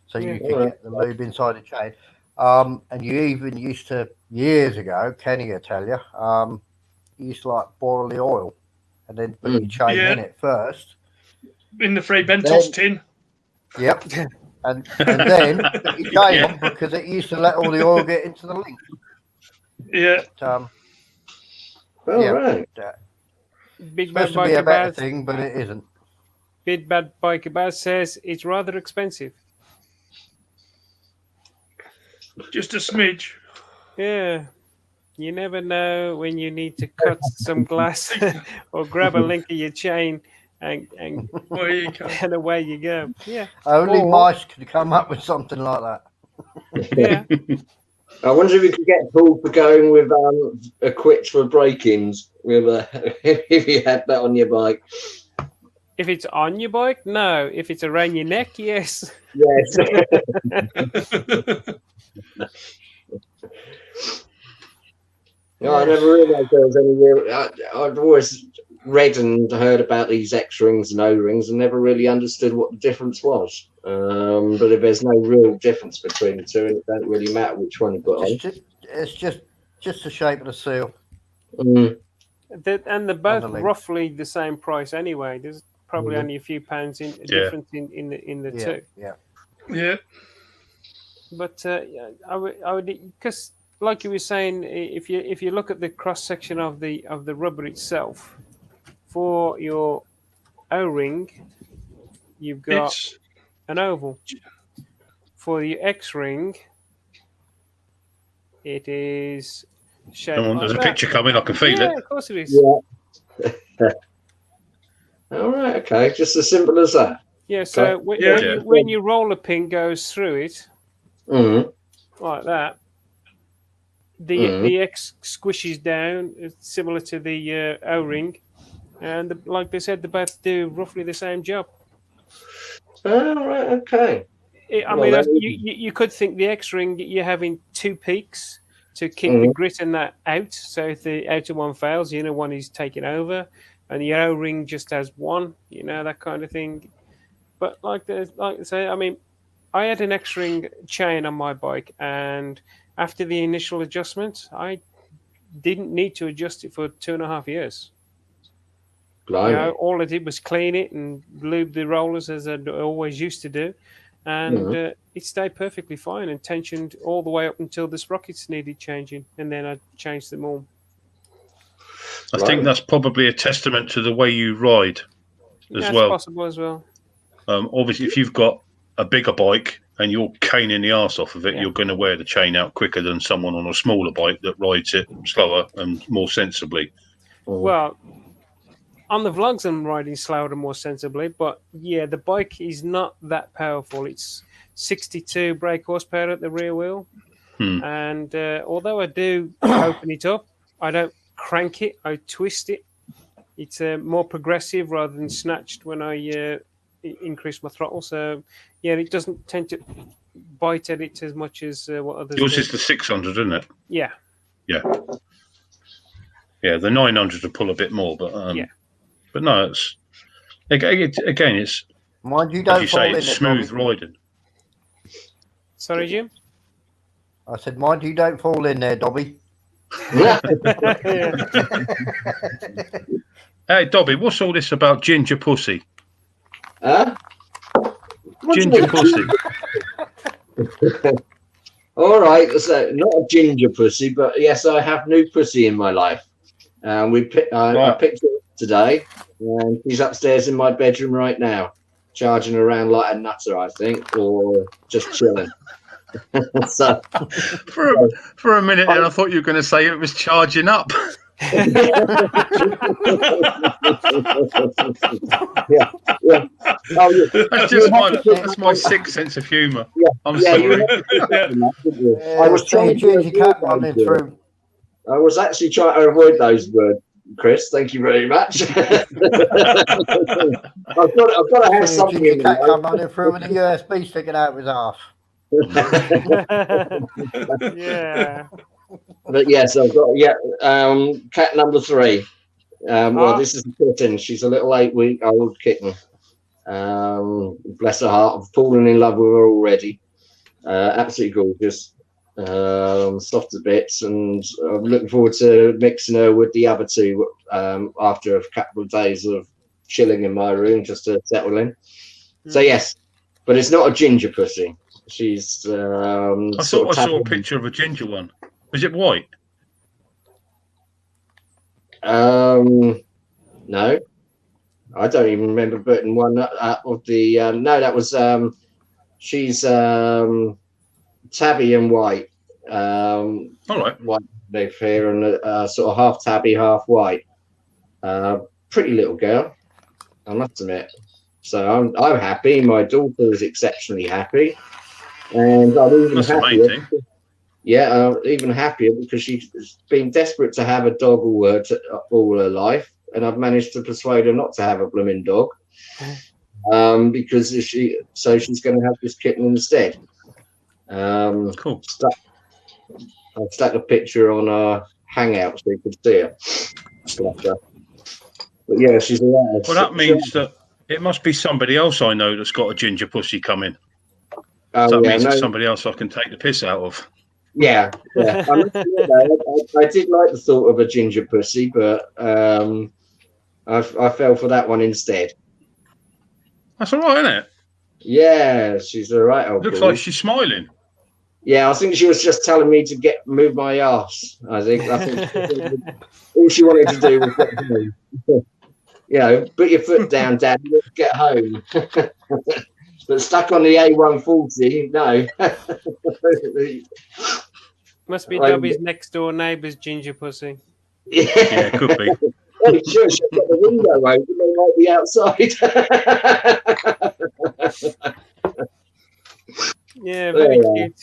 So you could get the lube inside the chain. And you even used to, years ago, Kenny will tell you, you used to like boil the oil and then put your chain in it first. In the Frey Bentos tin. Yep. And then put your chain on because it used to let all the oil get into the link. Yeah. Right. Big Bad Supposed to be a Biker better Baz, thing, but it isn't. Big Bad Biker Baz says it's rather expensive. Just a smidge. Yeah. You never know when you need to cut some glass or grab a link of your chain and away you go. Yeah. Only mice could come up with something like that. Yeah. I wonder if you could get pulled for going with a quitch for break-ins with if you had that on your bike. If it's on your bike, no. If it's around your neck, yes. Yes. No, I never realised there was any. I've always read and heard about these X rings and O rings, and never really understood what the difference was. But if there's no real difference between the two, and it don't really matter which one you put on. It's just the shape of the seal. And they're both roughly the same price anyway. There's probably only a few pounds in difference in the two. Yeah. But I would because, like you were saying, if you look at the cross section of the rubber itself, for your O-ring, you've got an oval. For the X-ring, it is shaped. There's a picture coming. I can feel it. Yeah, of course it is. Yeah. All right. Okay. Just as simple as that. Yeah. So when your roller pin goes through it, like that, the X squishes down, similar to the O-ring, and like they said, they both do roughly the same job. All right. Okay. You could think the X-ring, you're having two peaks to keep the grit and that out. So if the outer one fails, the inner one is taking over, and the O-ring just has one. That kind of thing. But like I say, I mean, I had an X-ring chain on my bike, and after the initial adjustment, I didn't need to adjust it for 2.5 years. All I did was clean it and lube the rollers as I always used to do, and it stayed perfectly fine and tensioned all the way up until the sprockets needed changing, and then I changed them all. I think that's probably a testament to the way you ride as That's well. possible as well. Obviously, if you've got a bigger bike and you're caning the arse off of it, you're going to wear the chain out quicker than someone on a smaller bike that rides it slower and more sensibly. Well, on the vlogs, I'm riding slower and more sensibly, but yeah, the bike is not that powerful. It's 62 brake horsepower at the rear wheel, and although I do open it up, I don't crank it. I twist it. It's more progressive rather than snatched when I increase my throttle. So yeah, it doesn't tend to bite at it as much as what others Yours do. is the 600, isn't it? Yeah. Yeah. Yeah, the 900 will pull a bit more, but Yeah. but no, it's again, it's Mind you, as don't you fall say, in it's it, smooth Bobby. riding. Sorry, Jim. I said, mind you, don't fall in there, Dobby. Yeah. Hey, Dobby, what's all this about ginger pussy? Huh? What do you Ginger mean? pussy. All right, so not a ginger pussy, but yes, I have new pussy in my life. I Right. picked her up today, and she's upstairs in my bedroom right now, charging around like a nutter, I think, or just chilling. So For a minute, and I thought you were going to say it was charging up. yeah. Oh, yeah. That's just my sixth sense of humour. Yeah. I'm Yeah, sorry. I was trying to Ginger cat avoid running those words. through. I was actually trying to avoid those words, Chris. Thank you very much. I've got to have something Ginger in cat my come running through with a USB sticking out of his ass. Yeah. But yes, I've got cat number 3. Well, this is a kitten. She's a little 8-week-old kitten. Bless her heart. I've fallen in love with her already. Absolutely gorgeous. Soft as bits, and I'm looking forward to mixing her with the other two after a couple of days of chilling in my room just to settle in. So yes, but it's not a ginger pussy. She's I thought I saw a picture of a ginger one. Was it white? No, I don't even remember putting one of the. No, that was she's tabby and white. All right. White leaf here and sort of half tabby, half white. Pretty little girl, I must admit. So I'm happy. My daughter is exceptionally happy, and I'm even That's happier. amazing. Yeah, even happier because she's been desperate to have a dog all her life, and I've managed to persuade her not to have a blooming dog. Because she's going to have this kitten instead. Cool. I've stuck a picture on our hangout so you could see her. But yeah, she's alive. Well, that means that it must be somebody else I know that's got a ginger pussy coming. Oh, So that yeah, means no, it's somebody else I can take the piss out of. yeah. I did like the thought of a ginger pussy, but I fell for that one instead. That's all right, isn't it? Yeah, she's all right. Looks like she's smiling. Yeah, I think she was just telling me to move my ass. I think all she wanted to do was get home. Put your foot down, Dad. Let's get home. But stuck on the A140, no. Must be Dobby's next door neighbour's ginger pussy. Yeah, it could be. Oh, sure, she's got the window open. They might be outside. Yeah, very cute.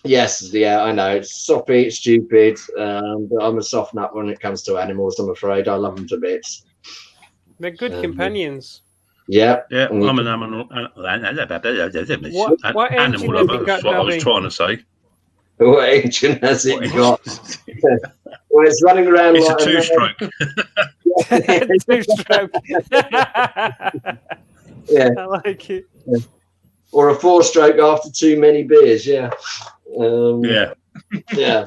Yes, yeah, I know. It's soppy, it's stupid, but I'm a soft nut when it comes to animals, I'm afraid. I love them to bits. They're good companions. Yeah. Yeah, I'm an animal. What Animal engine lover. have you got, That's what I was Dobby? trying to say. What engine has it What got? Well, it's running around It's like a two-stroke. Two-stroke. Yeah. I like it. Or a 4-stroke after too many beers, yeah. Yeah. Yeah.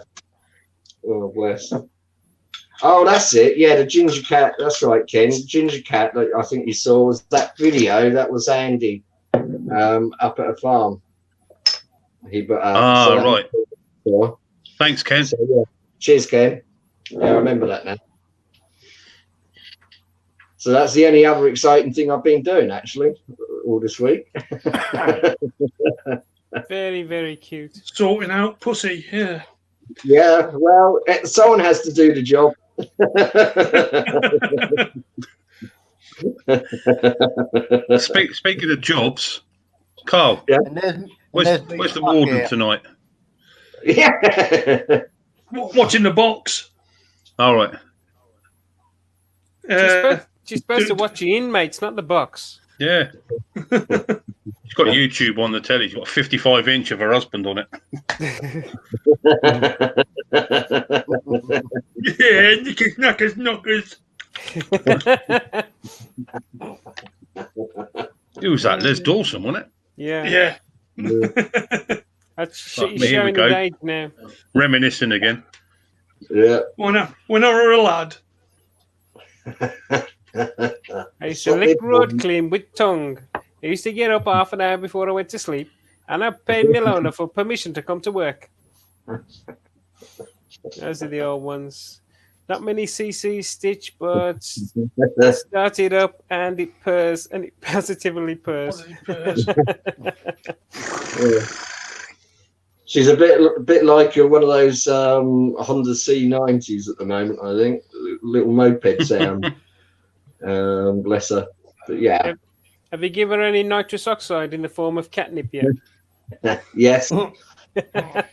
Oh, bless. Oh, that's it. Yeah, the ginger cat. That's right, Ken. The ginger cat that I think you saw was that video. That was Andy up at a farm. He put up. Right. Thanks, Ken. So, yeah. Cheers, Ken. Yeah, I remember that now. So that's the only other exciting thing I've been doing, actually, all this week. Very, very cute. Sorting out pussy, yeah. Yeah, well, someone has to do the job. Speaking of jobs, Carl, Yeah. where's the warden tonight? Yeah. Watching the box. All right. She's supposed to watch the inmates, not the box. Yeah. She's got YouTube on the telly. She's got a 55-inch of her husband on it. Yeah, knickers, knackers, knockers. Who was that? Les Dawson, wasn't it? Yeah. Yeah. That's Right, he's here we showing his go. age now. Reminiscing again. Yeah. When I were a lad. I used to lick road clean with tongue. I used to get up half an hour before I went to sleep, and I paid my owner for permission to come to work. Those are the old ones. Not many CC stitch, but started up and it purrs, and it positively purrs. Yeah. She's a bit like one of those Honda C90s at the moment, I think. Little moped sound. Bless her. But yeah. Have you given her any nitrous oxide in the form of catnip yet? Yes. Yeah,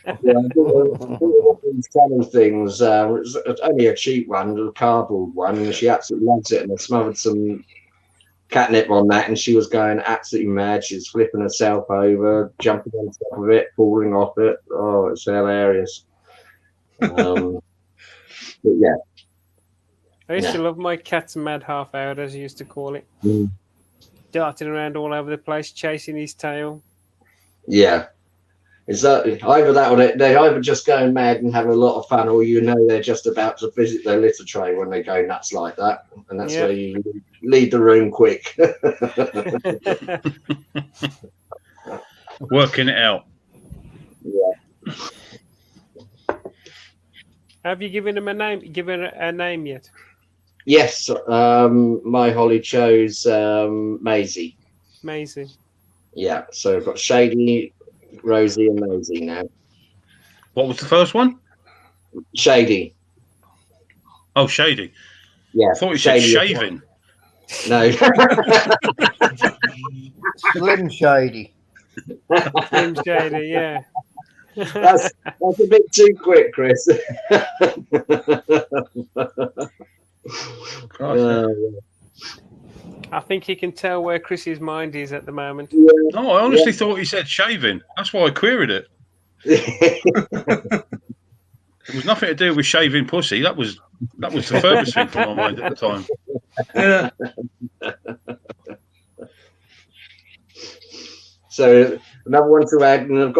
these kind of things. It's only a cheap one, a cardboard one, and she absolutely loves it. And I smothered some catnip on that, and she was going absolutely mad. She was flipping herself over, jumping on top of it, falling off it. Oh, it's hilarious. But yeah. I used to love my cat's mad half hour, as I used to call it. Mm. Darting around all over the place, chasing his tail. Yeah. Is that either that or they're either just going mad and having a lot of fun, or they're just about to visit their litter tray when they go nuts like that, and that's where you leave the room quick. Working it out. Yeah. Have you given him a name? Given a name yet? Yes, my Holly chose Maisie. Maisie. Yeah, so I've got Shady, Rosie, and Maisie now. What was the first one? Shady. Oh, Shady. Yeah. I thought you said shaving. No. Slim Shady. Slim Shady, yeah. That's a bit too quick, Chris. I think he can tell where Chris's mind is at the moment. Yeah. No, I honestly thought he said shaving. That's why I queried it. It was nothing to do with shaving pussy. That was the furthest thing from my mind at the time. Yeah. So another one to add, and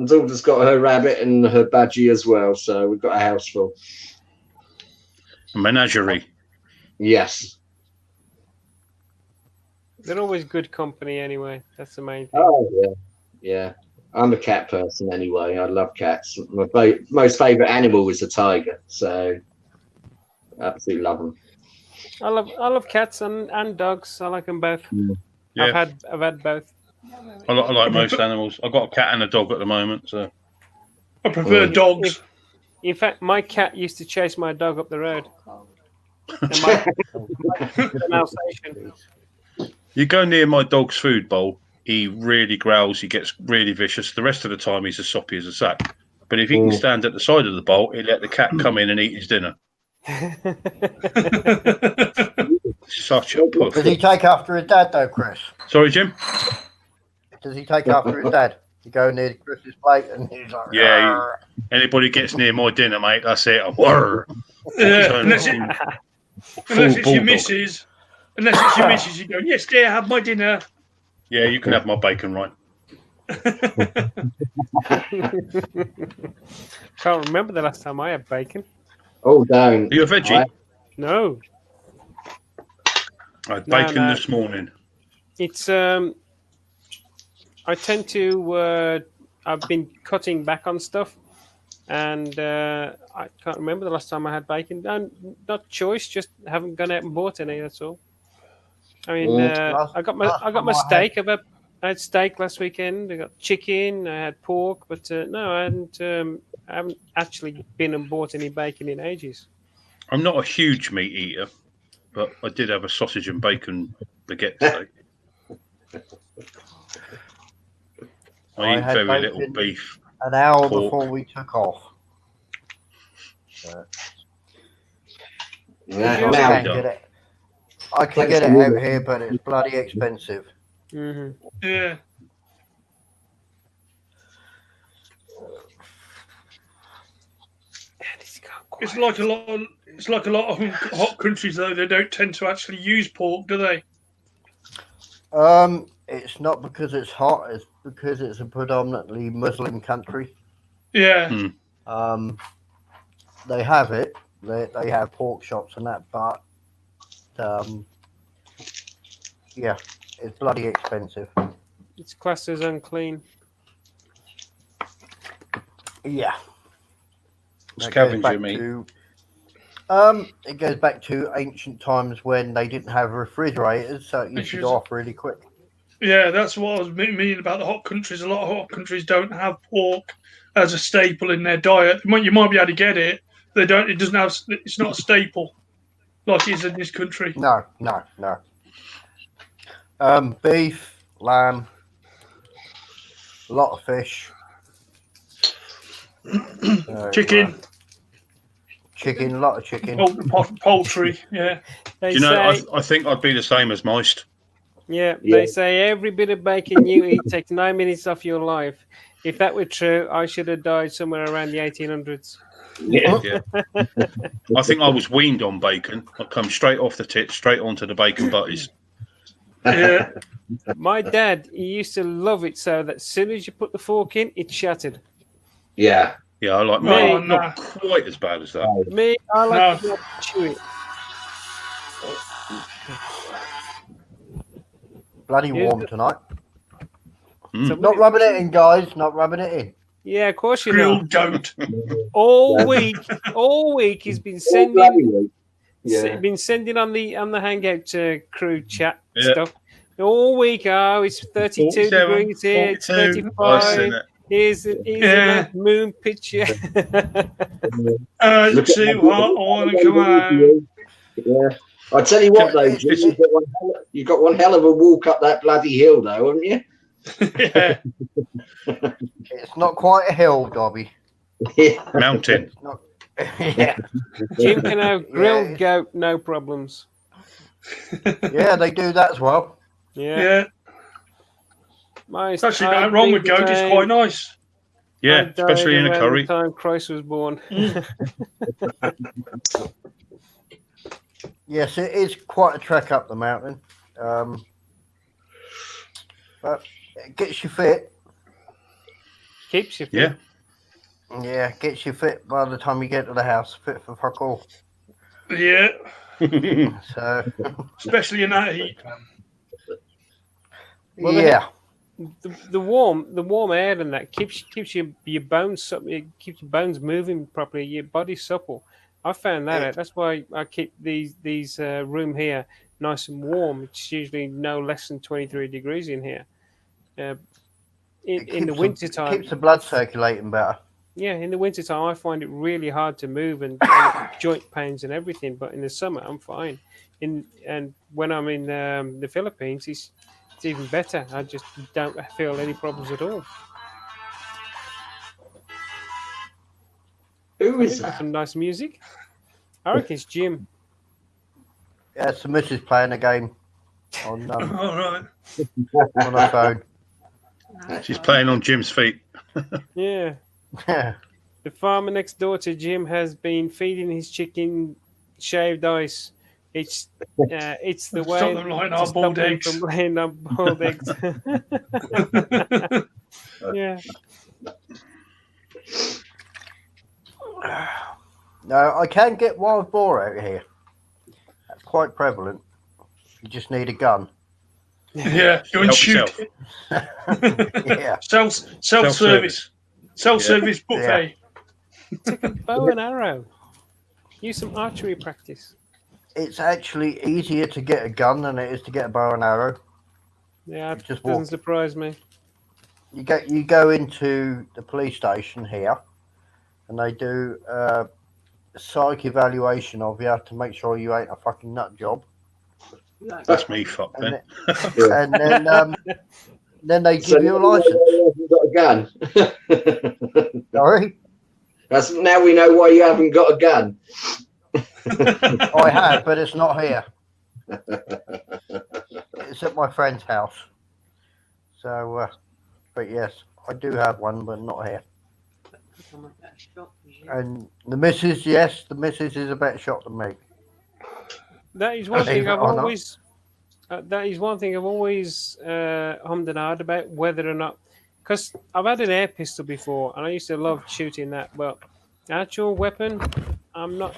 daughter's got her rabbit and her budgie as well. So we've got a house full. A menagerie. Yes. They're always good company anyway. That's the main thing. Oh yeah, yeah. I'm a cat person anyway. I love cats. My most favourite animal is a tiger. So absolutely love them. I love cats and dogs. I like them both. Yeah. I've had both. I like most animals. I've got a cat and a dog at the moment. So I prefer dogs. In fact, my cat used to chase my dog up the road. Alsatian. you go near my dog's food bowl, he really growls. He gets really vicious. The rest of the time, he's as soppy as a sack. But if he can stand at the side of the bowl, he'll let the cat come in and eat his dinner. Such a puff. Does he take after his dad, though, Chris? Sorry, Jim? Does he take after his dad? You go near Chris's plate and he's like, Yeah. Anybody gets near my dinner, mate, that's it. Whirr. Unless it's your missus. Unless it's your missus, you go, yes, dear, have my dinner. Yeah, you can have my bacon, right? Can't remember the last time I had bacon. Oh, don't. Are you a veggie? No. I had bacon No. this morning. It's I tend to I've been cutting back on stuff, and I can't remember the last time I had bacon. No, not choice, just haven't gone out and bought any. That's all. I mean, I got my steak. I had steak last weekend. I got chicken. I had pork, but no, I haven't actually been and bought any bacon in ages. I'm not a huge meat eater, but I did have a sausage and bacon baguette today. I eat had very bacon little beef. an hour pork. before we took off. Yeah. I Now, can get it. I can get it out here, but it's bloody expensive. Mm-hmm. Yeah. And he's gone It's like a lot. It's like a lot of hot countries, though. They don't tend to actually use pork, do they? It's not because it's hot. It's because it's a predominantly Muslim country. Yeah. They have it. They have pork shops and that, but yeah, it's bloody expensive. It's classed as unclean. Yeah. Scavenger meat. It goes back to ancient times when they didn't have refrigerators, so it used to go off really quick. Yeah, that's what I was meaning about the hot countries. A lot of hot countries don't have pork as a staple in their diet. You might be able to get it. They don't. It doesn't have. It's not a staple like it is in this country. No. Beef, lamb, a lot of fish. Chicken. Chicken, a lot of chicken. Poultry, yeah. They Do you know, say, I think I'd be the same as most. yeah, they say every bit of bacon you eat takes 9 minutes off your life. If that were true, I should have died somewhere around the 1800s. Yeah. I think I was weaned on bacon. I come straight off the tits, straight onto the bacon butties. Yeah. My dad, he used to love it so that as soon as you put the fork in, it shattered. Yeah. Yeah, I like Me, mine. Not quite as bad as that. Me, I like to chew it. Bloody warm tonight. Mm. Not rubbing it in, guys. Not rubbing it in. Yeah, of course you Grilled know. goat. All week he's been sending Yeah. been sending on the hangout crew chat Yeah. stuff. All week, it's 32 47, degrees here, it's 42. I've 35. seen it. Here's a nice moon picture. It's too hot. I want to come out. Yeah. I tell you what, though, Jim, you've got one hell of a walk up that bloody hill, though, haven't you? Yeah. It's not quite a hill, Dobby. Mountain. It's not. Yeah. Jim can have grilled goat, no problems. Yeah, they do that as well. Yeah. My, Actually, nothing wrong with goat. It's quite nice. Yeah, especially in a curry. The time Christ was born. Yes, it is quite a trek up the mountain. But it gets you fit. Keeps you fit. Yeah. Yeah, gets you fit by the time you get to the house. Fit for fuck all. Yeah. So, Especially in that heat. Well, yeah. The warm air and that keeps your bones it keeps your bones moving properly. Your body's supple. I found that out. That's why I keep these room here nice and warm. It's usually no less than 23 degrees in here. In the winter time, Keeps the blood circulating better. Yeah, in the winter time, I find it really hard to move and joint pains and everything. But in the summer, I'm fine. And when I'm in the Philippines, it's even better. I just don't feel any problems at all. Who is that? Some nice music. I reckon it's Jim. Yeah, it's the missus playing a game on All right. on her phone. She's playing on Jim's feet. Yeah. The farmer next door to Jim has been feeding his chicken shaved ice. It's the way Stop them laying to our stop boiled them eggs. from laying our boiled eggs. Yeah. No, I can get wild boar out here. That's quite prevalent. You just need a gun. Yeah, go and Help shoot. yourself. Yeah. Self-service buffet. Take a bow and arrow. Use some archery practice. It's actually easier to get a gun than it is to get a bow and arrow. Yeah, it Just doesn't walk. surprise me. You go into the police station here, and they do a psych evaluation of you to make sure you ain't a fucking nut job. That's me, fuck And then. then they give you a license. You got a gun. Sorry, That's now we know why you haven't got a gun. I have, but it's not here. It's at my friend's house. So, but yes, I do have one, but not here. I'm a better shot than you. And the missus, yes, the missus is a better shot than me. That is one Believe thing it I've or not. always. That is one thing I've always hummed and hawed about whether or not, because I've had an air pistol before and I used to love shooting that, but actual weapon, I'm not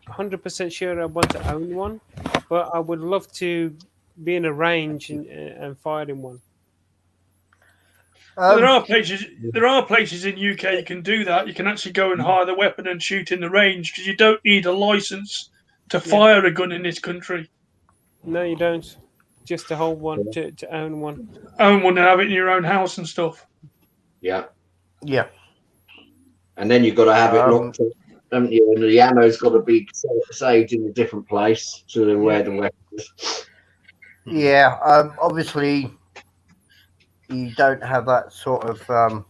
100% sure I want to own one, but I would love to be in a range and firing one. There Um, are places. There are places in UK you can do that. You can actually go and hire the weapon and shoot in the range because you don't need a license to fire a gun in this country. No, you don't. Just to hold one, to own one. Own one and have it in your own house and stuff. Yeah. yeah. And then you've got to have it locked up, haven't you? And the ammo's got to be saved in a different place to where the weapon is. Yeah. Obviously, you don't have that sort of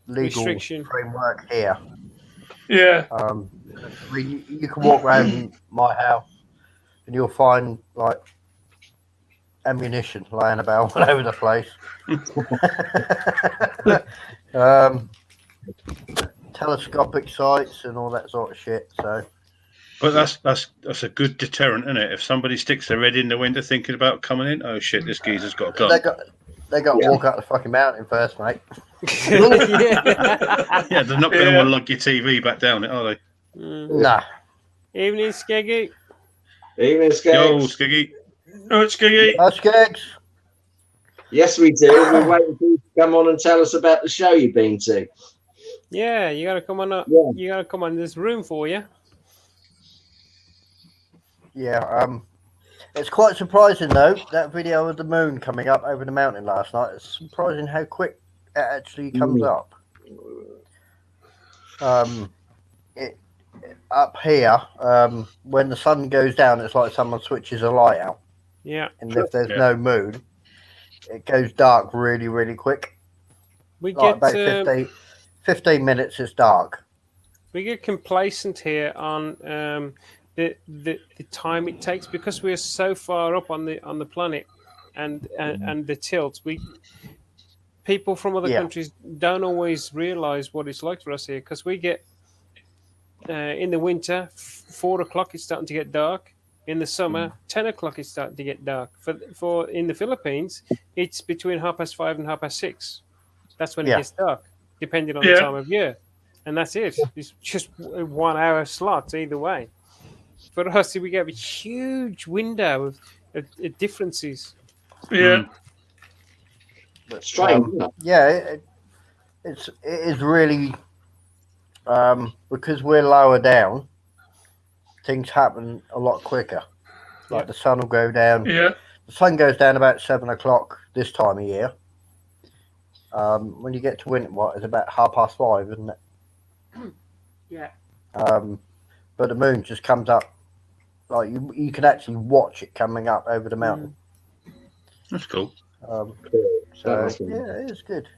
legal Restriction. framework here. Yeah. I mean, you can walk around my house and you'll find like ammunition lying about all over the place. Telescopic sights and all that sort of shit. So, But that's a good deterrent, isn't it? If somebody sticks their head in the window thinking about coming in, oh shit, this geezer's got a gun. they got to walk up the fucking mountain first, mate. Yeah, they're not going to want to lug your TV back down it, are they? Nah. Evening, Skeggy. Evening, Yo, Skeggs. Skiggy. Oh, it's Giggy. Us gigs. Yes, we do. We're waiting for you to come on and tell us about the show you've been to. Yeah, you gotta come on up. Yeah. You gotta come on. There's room for you. Yeah. It's quite surprising though, that video of the moon coming up over the mountain last night. It's surprising how quick it actually comes up. Up here, when the sun goes down, it's like someone switches a light out. Yeah. And if there's no moon, it goes dark really, really quick. We Like get about 15 minutes, it's dark. we get complacent here on the time it takes because we're so far up on the planet and the tilt. People from other countries don't always realize what it's like for us here because we get in the winter 4 o'clock it's starting to get dark. In the summer 10 o'clock it's starting to get dark. For in the Philippines it's between 5:30 and 6:30. That's when it gets dark, depending on the time of year, and that's it. It's just 1 hour slots either way. For us, we get a huge window of differences. Yeah. But strange, isn't it? Yeah, it is really because we're lower down. Things happen a lot quicker. Like the sun will go down. Yeah. The sun goes down about 7 o'clock this time of year. When you get to winter, it's about 5:30, isn't it? Yeah. But the moon just comes up. Like you can actually watch it coming up over the mountain. That's cool. So yeah, it is good.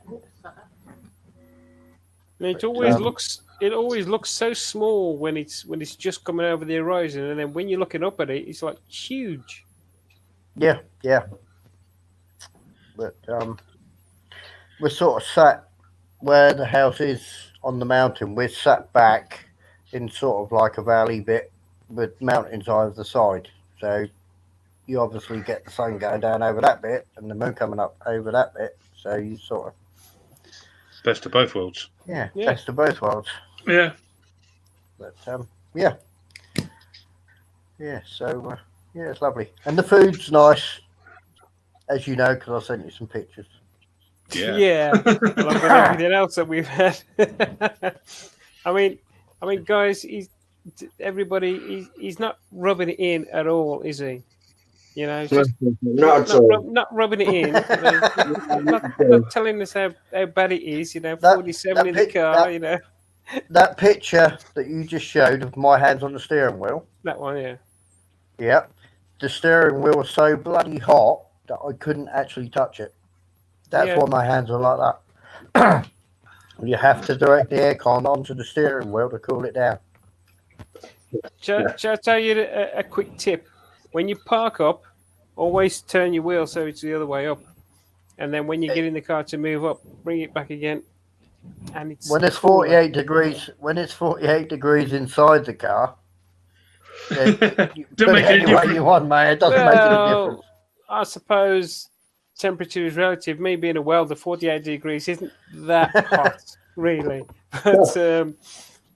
It always looks so small when it's just coming over the horizon, and then when you're looking up at it, it's like huge. Yeah. But we're sort of sat where the house is on the mountain. We're sat back in sort of like a valley bit with mountains either side. So you obviously get the sun going down over that bit and the moon coming up over that bit. So you sort of Best of both worlds. best of both worlds. Yeah. But yeah. So it's lovely, and the food's nice, as you know, because I sent you some pictures. Yeah. Along with everything else that we've had. I mean, guys, he's not rubbing it in at all, is he? You know, just not rubbing it in. Not telling us how bad it is. You know, 47 in the car. You know, that picture that you just showed of my hands on the steering wheel. That one, yeah. Yeah, the steering wheel was so bloody hot that I couldn't actually touch it. That's why my hands are like that. You have to direct the aircon onto the steering wheel to cool it down. Shall I tell you a quick tip? When you park up, always turn your wheel so it's the other way up. And then when you get in the car to move up, bring it back again. and it's When it's cooler. 48 degrees, inside the car, then you Don't put make it any any way difference. you want, mate. It doesn't make any difference. I suppose temperature is relative. Me being a welder, 48 degrees isn't that hot, really. But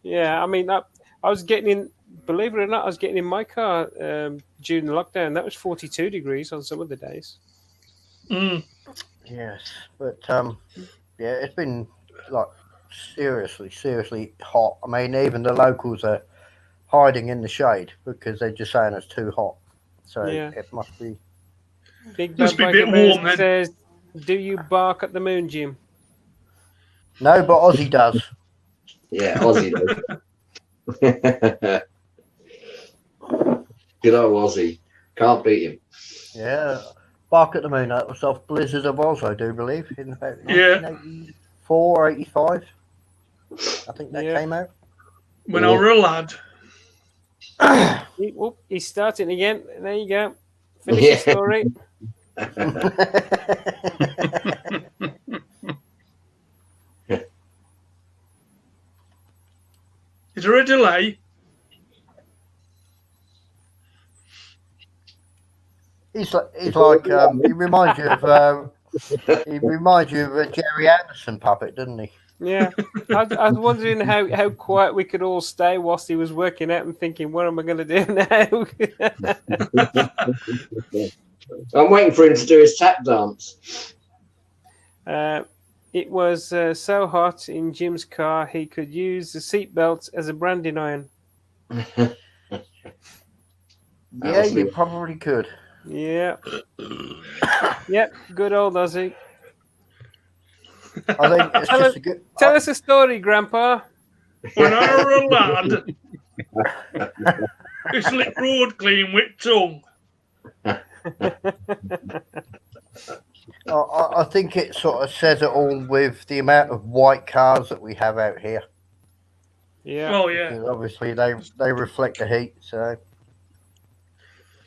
yeah, I mean, I was getting in. Believe it or not, I was getting in my car during the lockdown. That was 42 degrees on some of the days. Mm. Yes, but yeah, it's been like seriously hot. I mean, even the locals are hiding in the shade because they're just saying it's too hot. So Yeah. it must be. Big Must Bad be a bit Bugger warm then. says, "Do you bark at the moon, Jim?" No, but Aussie does. Yeah, Aussie does. Good old Aussie. Can't beat him. Yeah, Bark at the Moon. That was off Blizzard of Oz, I do believe, in about Yeah. 1984, 85. I think that Yeah. came out. When I were a lad. He's starting again. There you go. Finish the story. Is there a delay? He's like he reminds you of a Jerry Anderson puppet, doesn't he? Yeah. I was wondering how quiet we could all stay whilst he was working out and thinking, what am I going to do now? I'm waiting for him to do his tap dance. It was so hot in Jim's car, he could use the seatbelt as a branding iron. Yeah, you probably could. Yeah. Yep, good old Aussie. I think it's just a good. Tell us a story, Grandpa. When I were a lad, it's lick road clean with tongue. I think it sort of says it all with the amount of white cars that we have out here. Yeah. Oh yeah. Because obviously, they reflect the heat. So,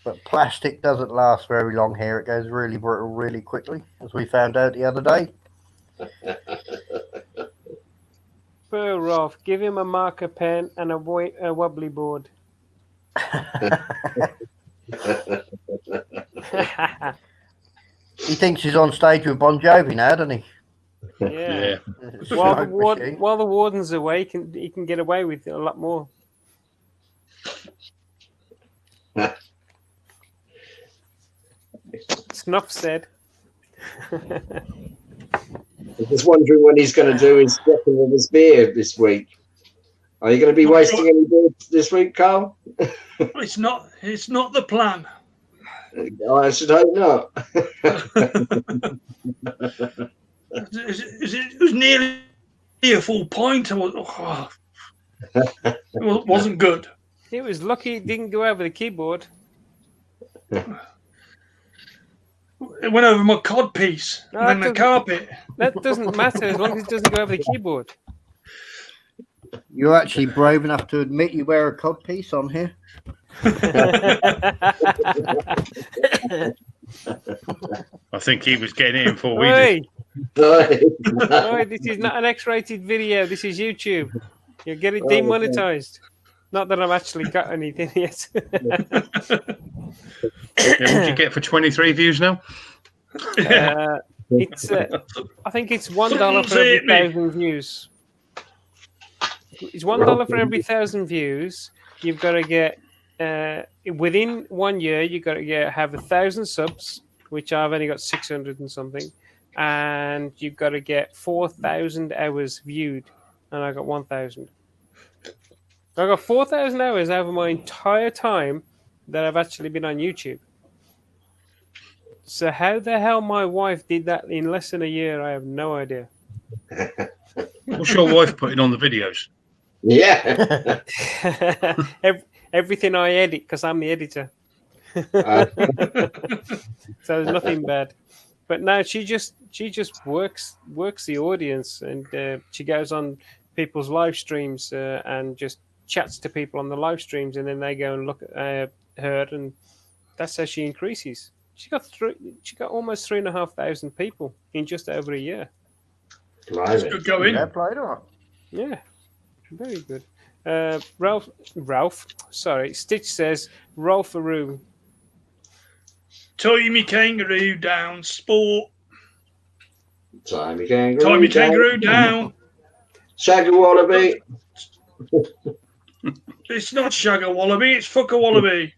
but plastic doesn't last very long here. It goes really brittle really quickly, as we found out the other day. Poor Rolf, give him a marker pen and a wobbly board. He thinks he's on stage with Bon Jovi now, doesn't he? Yeah. The While the smoke machine. while the warden's away, he can get away with a lot more. Snuff said. I'm just wondering when he's going to do his dropping of his beer this week. Are you going to be wasting any beer this week, Carl? It's not the plan. I should hope not. It was nearly a full pint. It wasn't good. He was lucky it didn't go over the keyboard. It went over my cod piece No, and then the that carpet. That doesn't matter as long as it doesn't go over the keyboard. You're actually brave enough to admit you wear a codpiece on here. I think he was getting it in before we Oi, did. oi, this is not an X-rated video. This is YouTube. You'll get it demonetized. Not that I've actually got anything yet. Yeah, what did you get for 23 views now? It's I think it's $1 for every 1,000 views. It's $1 for every 1,000 views. You've got to get within 1 year. You've got to have 1,000 subs, which I've only got 600 and something, and you've got to get 4,000 hours viewed, and I got 1,000. I got 4,000 hours over my entire time that I've actually been on YouTube. So how the hell my wife did that in less than a year, I have no idea. What's your wife putting on the videos? Yeah. Everything I edit because I'm the editor. So there's nothing bad. But no, she just works the audience, and she goes on people's live streams and just chats to people on the live streams, and then they go and look at her, and that's how she increases. She got almost 3,500 people in just over a year. Blimey. Good going. Yeah, played all right. Yeah, very good. Stitch says Rolfaroo. Tie me kangaroo down, sport. Timey kangaroo. Tie me kangaroo down. Shaggy wallaby. It's not Shagger Wallaby, it's Fucker Wallaby.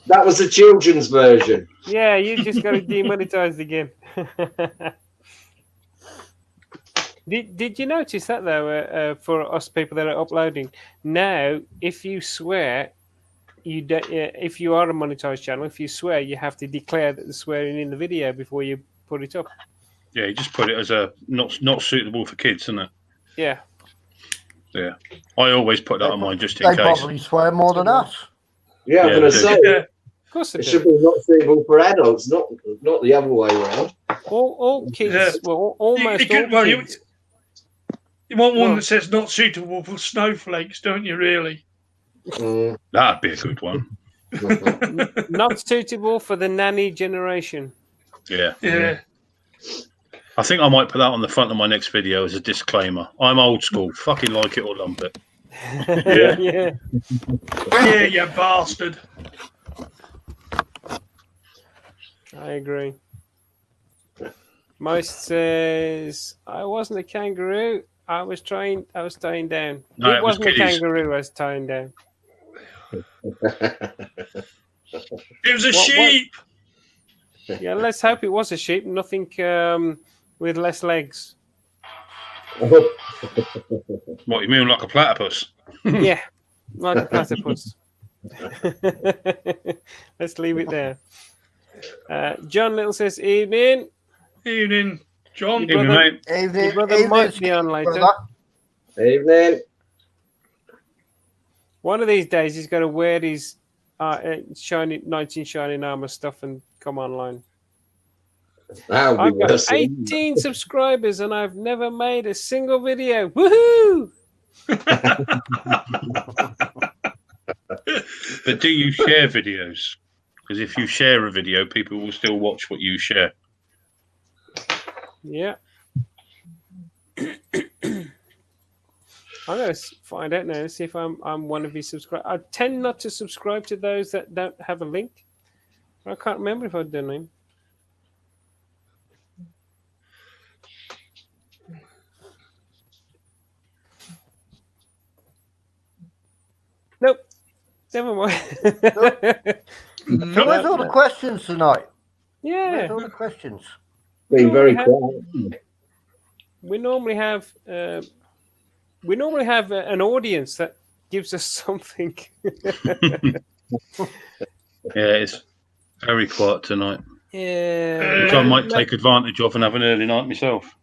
That was the children's version. Yeah, you just got it demonetized again. Did you notice that though? For us people that are uploading now, if you swear, if you are a monetized channel, if you swear, you have to declare that the swearing in the video before you put it up. Yeah, you just put it as a not suitable for kids, isn't it? Yeah. Yeah. I always put that on mine just in They case. probably swear more than us. Yeah, I'm Yeah, going to they say Yeah. Of course they it do. should be not suitable for adults, not the other way around. All kids, Yeah. well, almost You could- all well, kids. You want one Well- that says not suitable for snowflakes, don't you, really? Mm. That'd be a good one. Not suitable for the nanny generation. Yeah. Yeah. I think I might put that on the front of my next video as a disclaimer. I'm old school. Fucking like it or lump it. Yeah. Yeah, you bastard. I agree. Most says I wasn't a kangaroo. I was tying down. No, it it was wasn't a kiddies. kangaroo I was tying down. It was a What- sheep. Yeah, let's hope it was a sheep. Nothing with less legs. What, you mean like a platypus? Yeah, like a platypus. Let's leave it there. John Little says evening. Evening, John. Your Evening, brother- mate. Evening, Your brother evening, might be on later. brother. Evening. One of these days, he's going to wear his shiny 19 shining armor stuff and come online. That'll be I've got worse. 18 subscribers and I've never made a single video. Woohoo! But do you share videos? Because if you share a video, people will still watch what you share. Yeah. I'm going to find out now, see if I'm one of his subscribers. I tend not to subscribe to those that don't have a link. I can't remember if I've done them. Nope. Never mind. So where's all the questions tonight? Yeah. Where's all the questions? Been very have- quiet. We normally have an audience that gives us something. Yeah, it's very quiet tonight. Yeah. Which I might take advantage of and have an early night myself.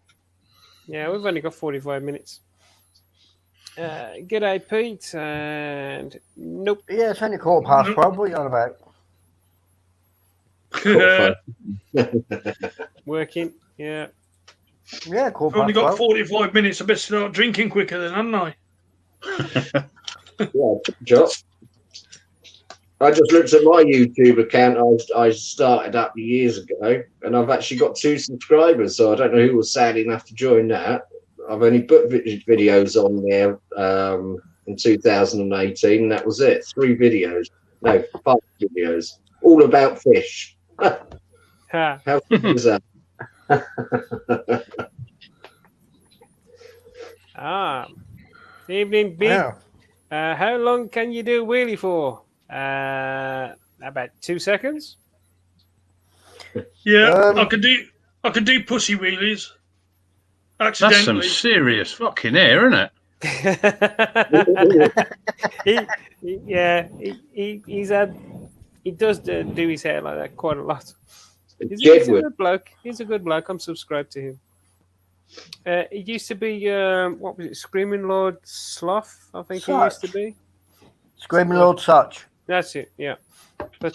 Yeah, we've only got 45 minutes. G'day, Pete. And nope. Yeah, it's only 12:15. What are you on about? Working. Yeah. Yeah, I've only got 12:15. 45 minutes. I better start drinking quicker then, haven't I? Yeah, Josh. I just looked at my YouTube account I started up years ago, and I've actually got 2 subscribers, so I don't know who was sad enough to join that. I've only put videos on there in 2018, and that was it. 3 videos. No, 5 videos. All about fish. Ha. How cool is that? Evening, Big. Yeah. How long can you do a wheelie for? About 2 seconds. Yeah, Um, I could do pussy wheelies. That's some Accidentally. serious fucking air, isn't it? He does do his hair like that quite a lot. He's a Jedward. good bloke. He's a good bloke. I'm subscribed to him. It used to be what was it? Screaming Lord Sloth, I think he used to be. Screaming Lord Such. That's it. Yeah, but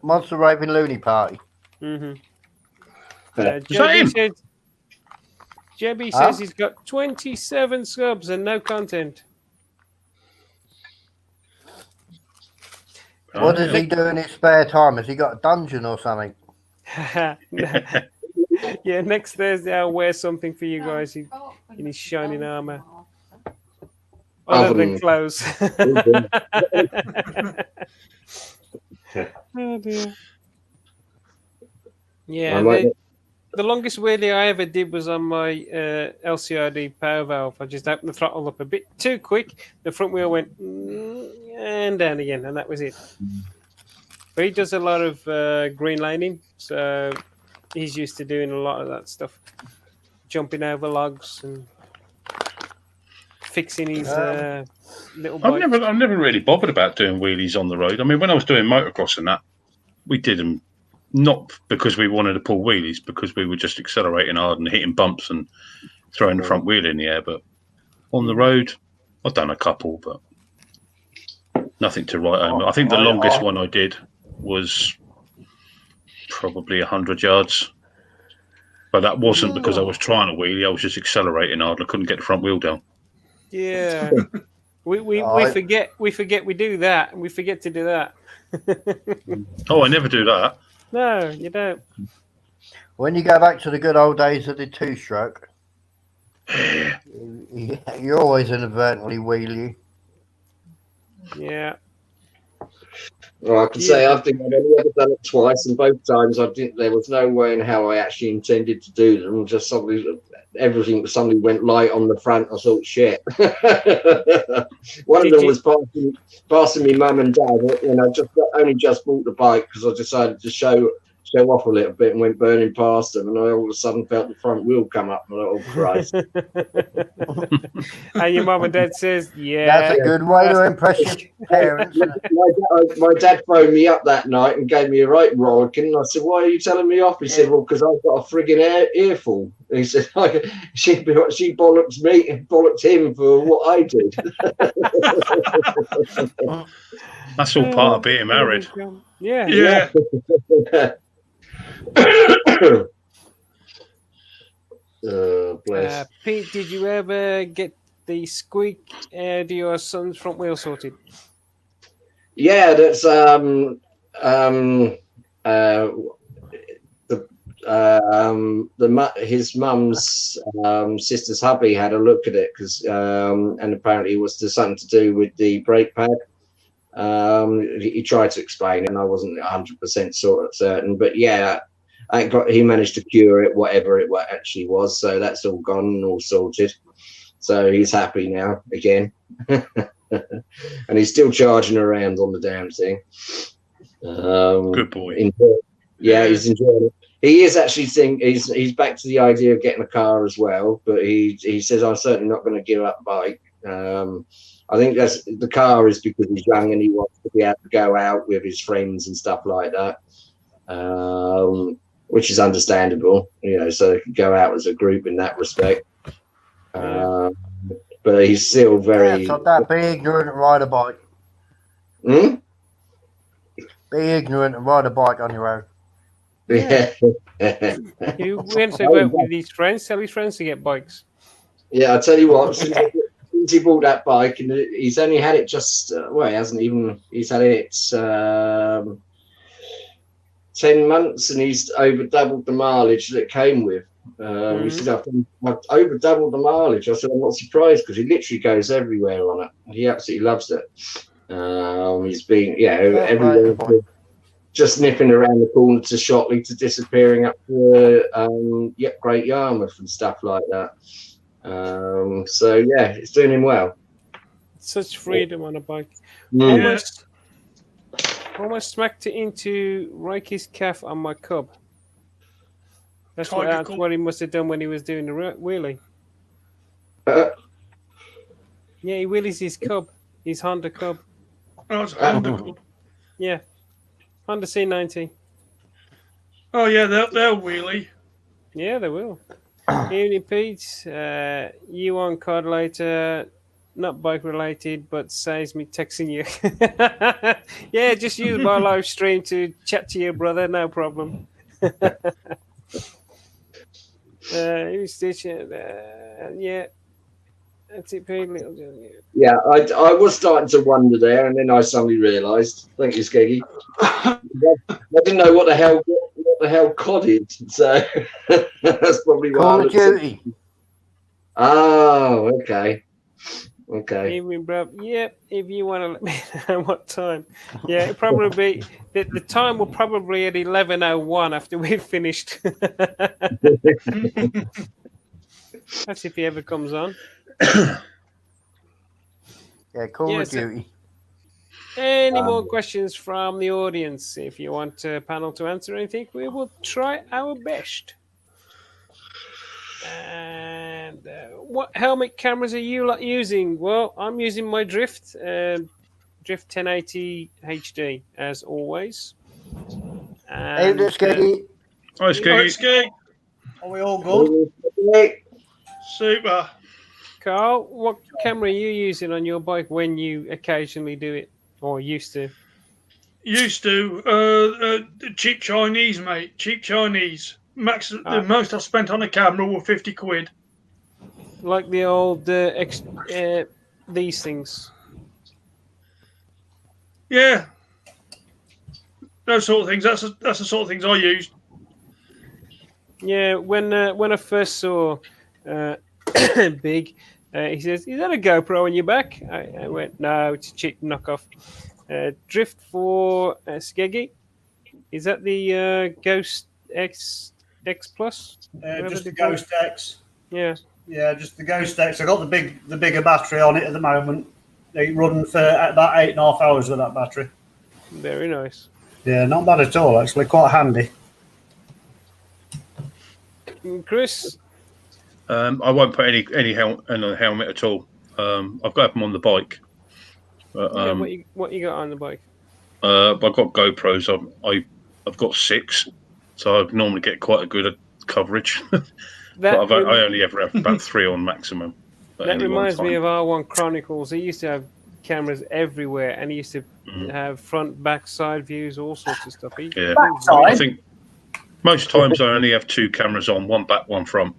Monster Raving Looney Party. Mm-hmm. Same. Jebby Huh? says he's got 27 subs and no content. What does he do in his spare time? Has he got a dungeon or something? Yeah, next Thursday I'll wear something for you guys in his shining armor. Other than clothes. Oh dear. Yeah, the longest wheelie I ever did was on my LCRD power valve. I just opened the throttle up a bit too quick. The front wheel went and down again, and that was it. But he does a lot of green laning, so he's used to doing a lot of that stuff. Jumping over logs and fixing his little bike. I've never really bothered about doing wheelies on the road. I mean, when I was doing motocross and that, we did them not because we wanted to pull wheelies, because we were just accelerating hard and hitting bumps and throwing the front wheel in the air. But on the road, I've done a couple, but nothing to write home. I think the longest one I did was probably 100 yards. But that wasn't because I was trying to wheelie. I was just accelerating hard. I couldn't get the front wheel down. Yeah. we forget we do that, and we forget to do that. Oh, I never do that. No, you don't. When you go back to the good old days of the two-stroke, you're always inadvertently wheelie. Yeah. Well, I can say I think I've only ever done it twice, and both times there was no way in how I actually intended to do them. Just everything suddenly went light on the front. I thought, shit. One of them was passing me mum and dad, and I only just bought the bike because I decided to show off a little bit and went burning past them, and I all of a sudden felt the front wheel come up, and I thought, oh Christ. And your mum and dad says, yeah. That's a good way to impress your parents. My dad phoned me up that night and gave me a right rollicking, and I said, why are you telling me off? He said, well, because I've got a frigging earful. And he said, she bollocks me and bollocks him for what I did. That's all part of being married. Yeah. Bless. Pete, did you ever get the squeak out of your son's front wheel sorted? Yeah, that's his mum's sister's hubby had a look at it because and apparently it was something to do with the brake pad. He tried to explain it, and I wasn't 100% certain, but yeah, he managed to cure it, whatever it actually was. So that's all gone and all sorted. So he's happy now again, and he's still charging around on the damn thing. Good boy. He's enjoying it. He is actually he's back to the idea of getting a car as well, but he says, I'm certainly not going to give up bike. I think the car is because he's young and he wants to be able to go out with his friends and stuff like that, which is understandable, so they can go out as a group in that respect. But he's still very... Yeah, so that be ignorant and ride a bike. Hmm? Be ignorant and ride a bike on your own. Yeah. He went to work with his friends, tell his friends to get bikes. Yeah, I tell you what, since he bought that bike, and he's only had it just, he's had it 10 months, and he's over doubled the mileage that it came with. He said, I've over doubled the mileage. I said, I'm not surprised, because he literally goes everywhere on it. He absolutely loves it. He's been, everywhere, just nipping around the corner to Shotley to disappearing up to Great Yarmouth and stuff like that. So yeah, it's doing him well. Such freedom on a bike. Almost smacked it into Rikey's calf on my cub. That's what he must have done when he was doing the wheelie. Yeah, he wheelies his cub, his Honda Cub. Oh, it's a Honda Cub. Yeah, Honda C90. Oh yeah, they'll wheelie. Yeah, they will. Evening, Pete. You on card later. Not bike related, but saves me texting you. Yeah, just use my live stream to chat to your brother. No problem. Yeah. That's it, Pete. Yeah, I was starting to wonder there, and then I suddenly realised. Thank you, Skeggy. I didn't know what the hell what the hell COD is. So that's probably why. Call of Duty. Oh, okay. Okay. Evening, bro. Yep, if you want to let me know what time. Yeah, it'll probably be the time will probably at 11:01 after we've finished. That's if he ever comes on. Yeah, Call Yeah, of so- Duty. Any more questions from the audience? If you want panel to answer anything, we will try our best. And what helmet cameras are you using? Well, I'm using my Drift 1080 HD as always. Hey, And, let's get it. Hi, Skeggy. Ski. Are we all good? Super. Carl, what camera are you using on your bike when you occasionally do it, or used to? Used to cheap Chinese, mate. Cheap Chinese. Max. The most I spent on a camera were 50 quid. Like the old these things. Yeah. Those sort of things. That's the sort of things I used. Yeah, when I first saw Big, he says, "Is that a GoPro on your back?" I went, "No, it's a cheap knockoff." Drift for Skeggy. Is that the Ghost X Plus? Just the Ghost X. Yeah. Yeah, just the Ghost X. I got the bigger battery on it at the moment. They run for about 8.5 hours with that battery. Very nice. Yeah, not bad at all. Actually, quite handy. Chris. I won't put any helmet at all. I've got them on the bike. But, what you got on the bike? I've got GoPros. I've got 6, so I normally get quite a good coverage. But I only ever have about 3 on maximum. That reminds me of R1 Chronicles. They used to have cameras everywhere, and he used to have front, back, side views, all sorts of stuff. Yeah, I think most times I only have 2 cameras on, one back, one front.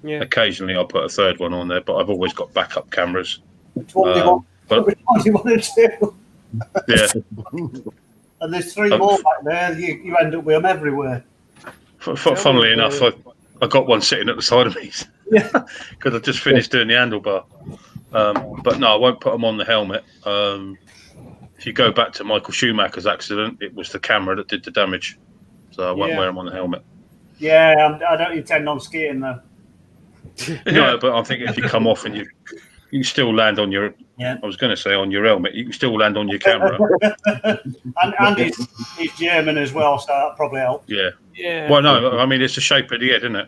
Yeah. Occasionally I'll put a third one on there, but I've always got backup cameras. Which one do you want to do? Yeah. And there's 3 more back there. You end up with them everywhere. Funnily enough, I got one sitting at the side of me. Yeah. Because I just finished doing the handlebar. But no, I won't put them on the helmet. If you go back to Michael Schumacher's accident, it was the camera that did the damage. So I won't wear them on the helmet. Yeah, I don't intend on skiing though. No, but I think if you come off and you can still land on your. Yeah. I was going to say on your helmet. You can still land on your camera. and he's German as well, so that probably helps. Yeah. Yeah. Well, no, I mean it's the shape of the head, isn't it?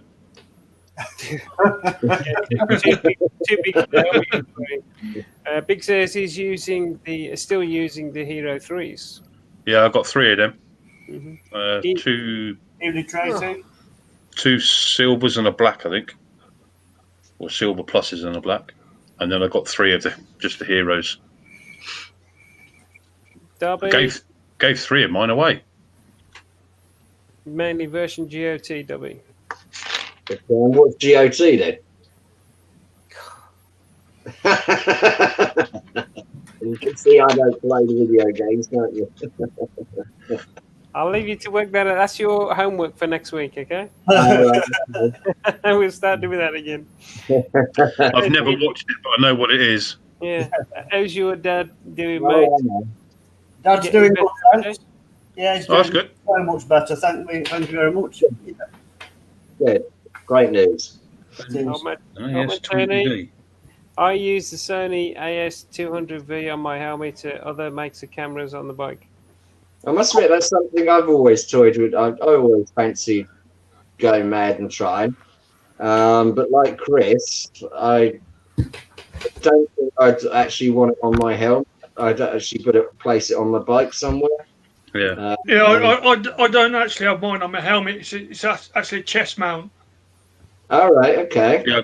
Big says he's still using the Hero 3s. Yeah, I've got 3 of them. Mm-hmm. 2 silvers and a black, I think, or silver pluses and a black, and then I got 3 of them, just the heroes. Derby, I gave 3 of mine away. Mainly version GOT, Derby. What's GOT then? You can see I don't play video games, can't you? I'll leave you to work that out. That's your homework for next week, okay? We'll start doing that again. I've never watched it, but I know what it is. Yeah. How's your dad doing, mate? Dad's Getting doing better, good, okay? thanks. Yeah, he's That's doing good. so much better. Thank you very much. Good. Great news. Yes, 20D. I use the Sony AS200V on my helmet. Other makes of cameras on the bike. I must admit, that's something I've always toyed with. I always fancied going mad and trying. But like Chris, I don't think I'd actually want it on my helmet. I'd actually place it on my bike somewhere. Yeah. I don't actually have mine on my helmet. It's actually a chest mount. All right, okay. Yeah,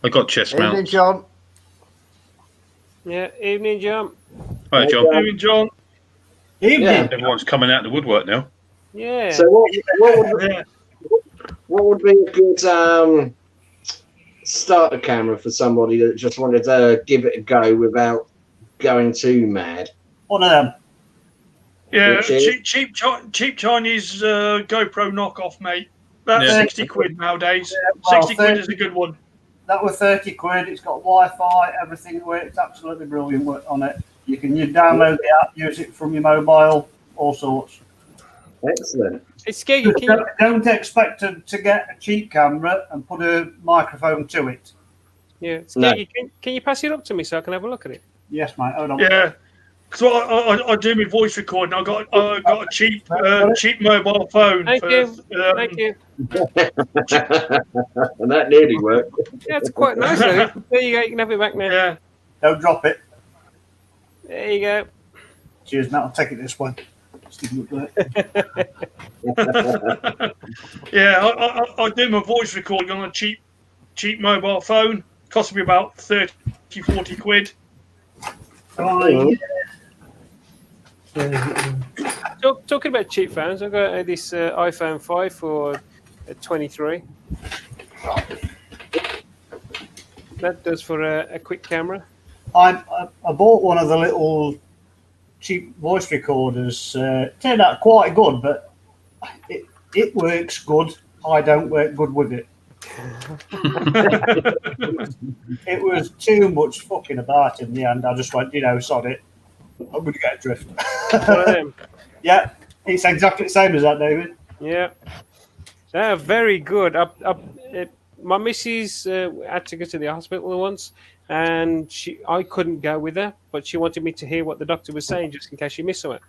I got chest Evening, mounts. John. Yeah, evening, John. Hi, John. Evening, John. Evening. Yeah. Everyone's coming out of the woodwork now. Yeah. So what would be a good starter camera for somebody that just wanted to give it a go without going too mad? One of them. Yeah, Which is- cheap Chinese GoPro knockoff, mate. That's Yeah. 60 quid nowadays. well, 60 quid is a good one. That was 30 quid. It's got Wi-Fi, everything works absolutely brilliant on it. You download the app, use it from your mobile, all sorts. Excellent. It's Skeggy. Can you, Don't expect to get a cheap camera and put a microphone to it. yeah, Skeggy, can you pass it up to me so I can have a look at it? Yes, mate. Hold on. Yeah. So I do my voice recording. I got a cheap mobile phone. Thank you. Thank you. And that nearly worked. Yeah, it's quite nice. Really. There you go. You can have it back now. Yeah. Don't drop it. There you go. Cheers, mate. I'll take it this way. Yeah, I do my voice recording on a cheap mobile phone. Cost me about 30, 40 quid. Oh, Talking about cheap phones, I've got this iPhone 5 for 23. That does for a quick camera. I bought one of the little cheap voice recorders. Turned out quite good, but it works good. I don't work good with it. It was too much fucking about in the end. I just went, sod it. I'm going to get adrift. One of them. Yeah, it's exactly the same as that, David. Yeah. They're very good. My missus had to go to the hospital once, and I couldn't go with her, but she wanted me to hear what the doctor was saying just in case she missed something.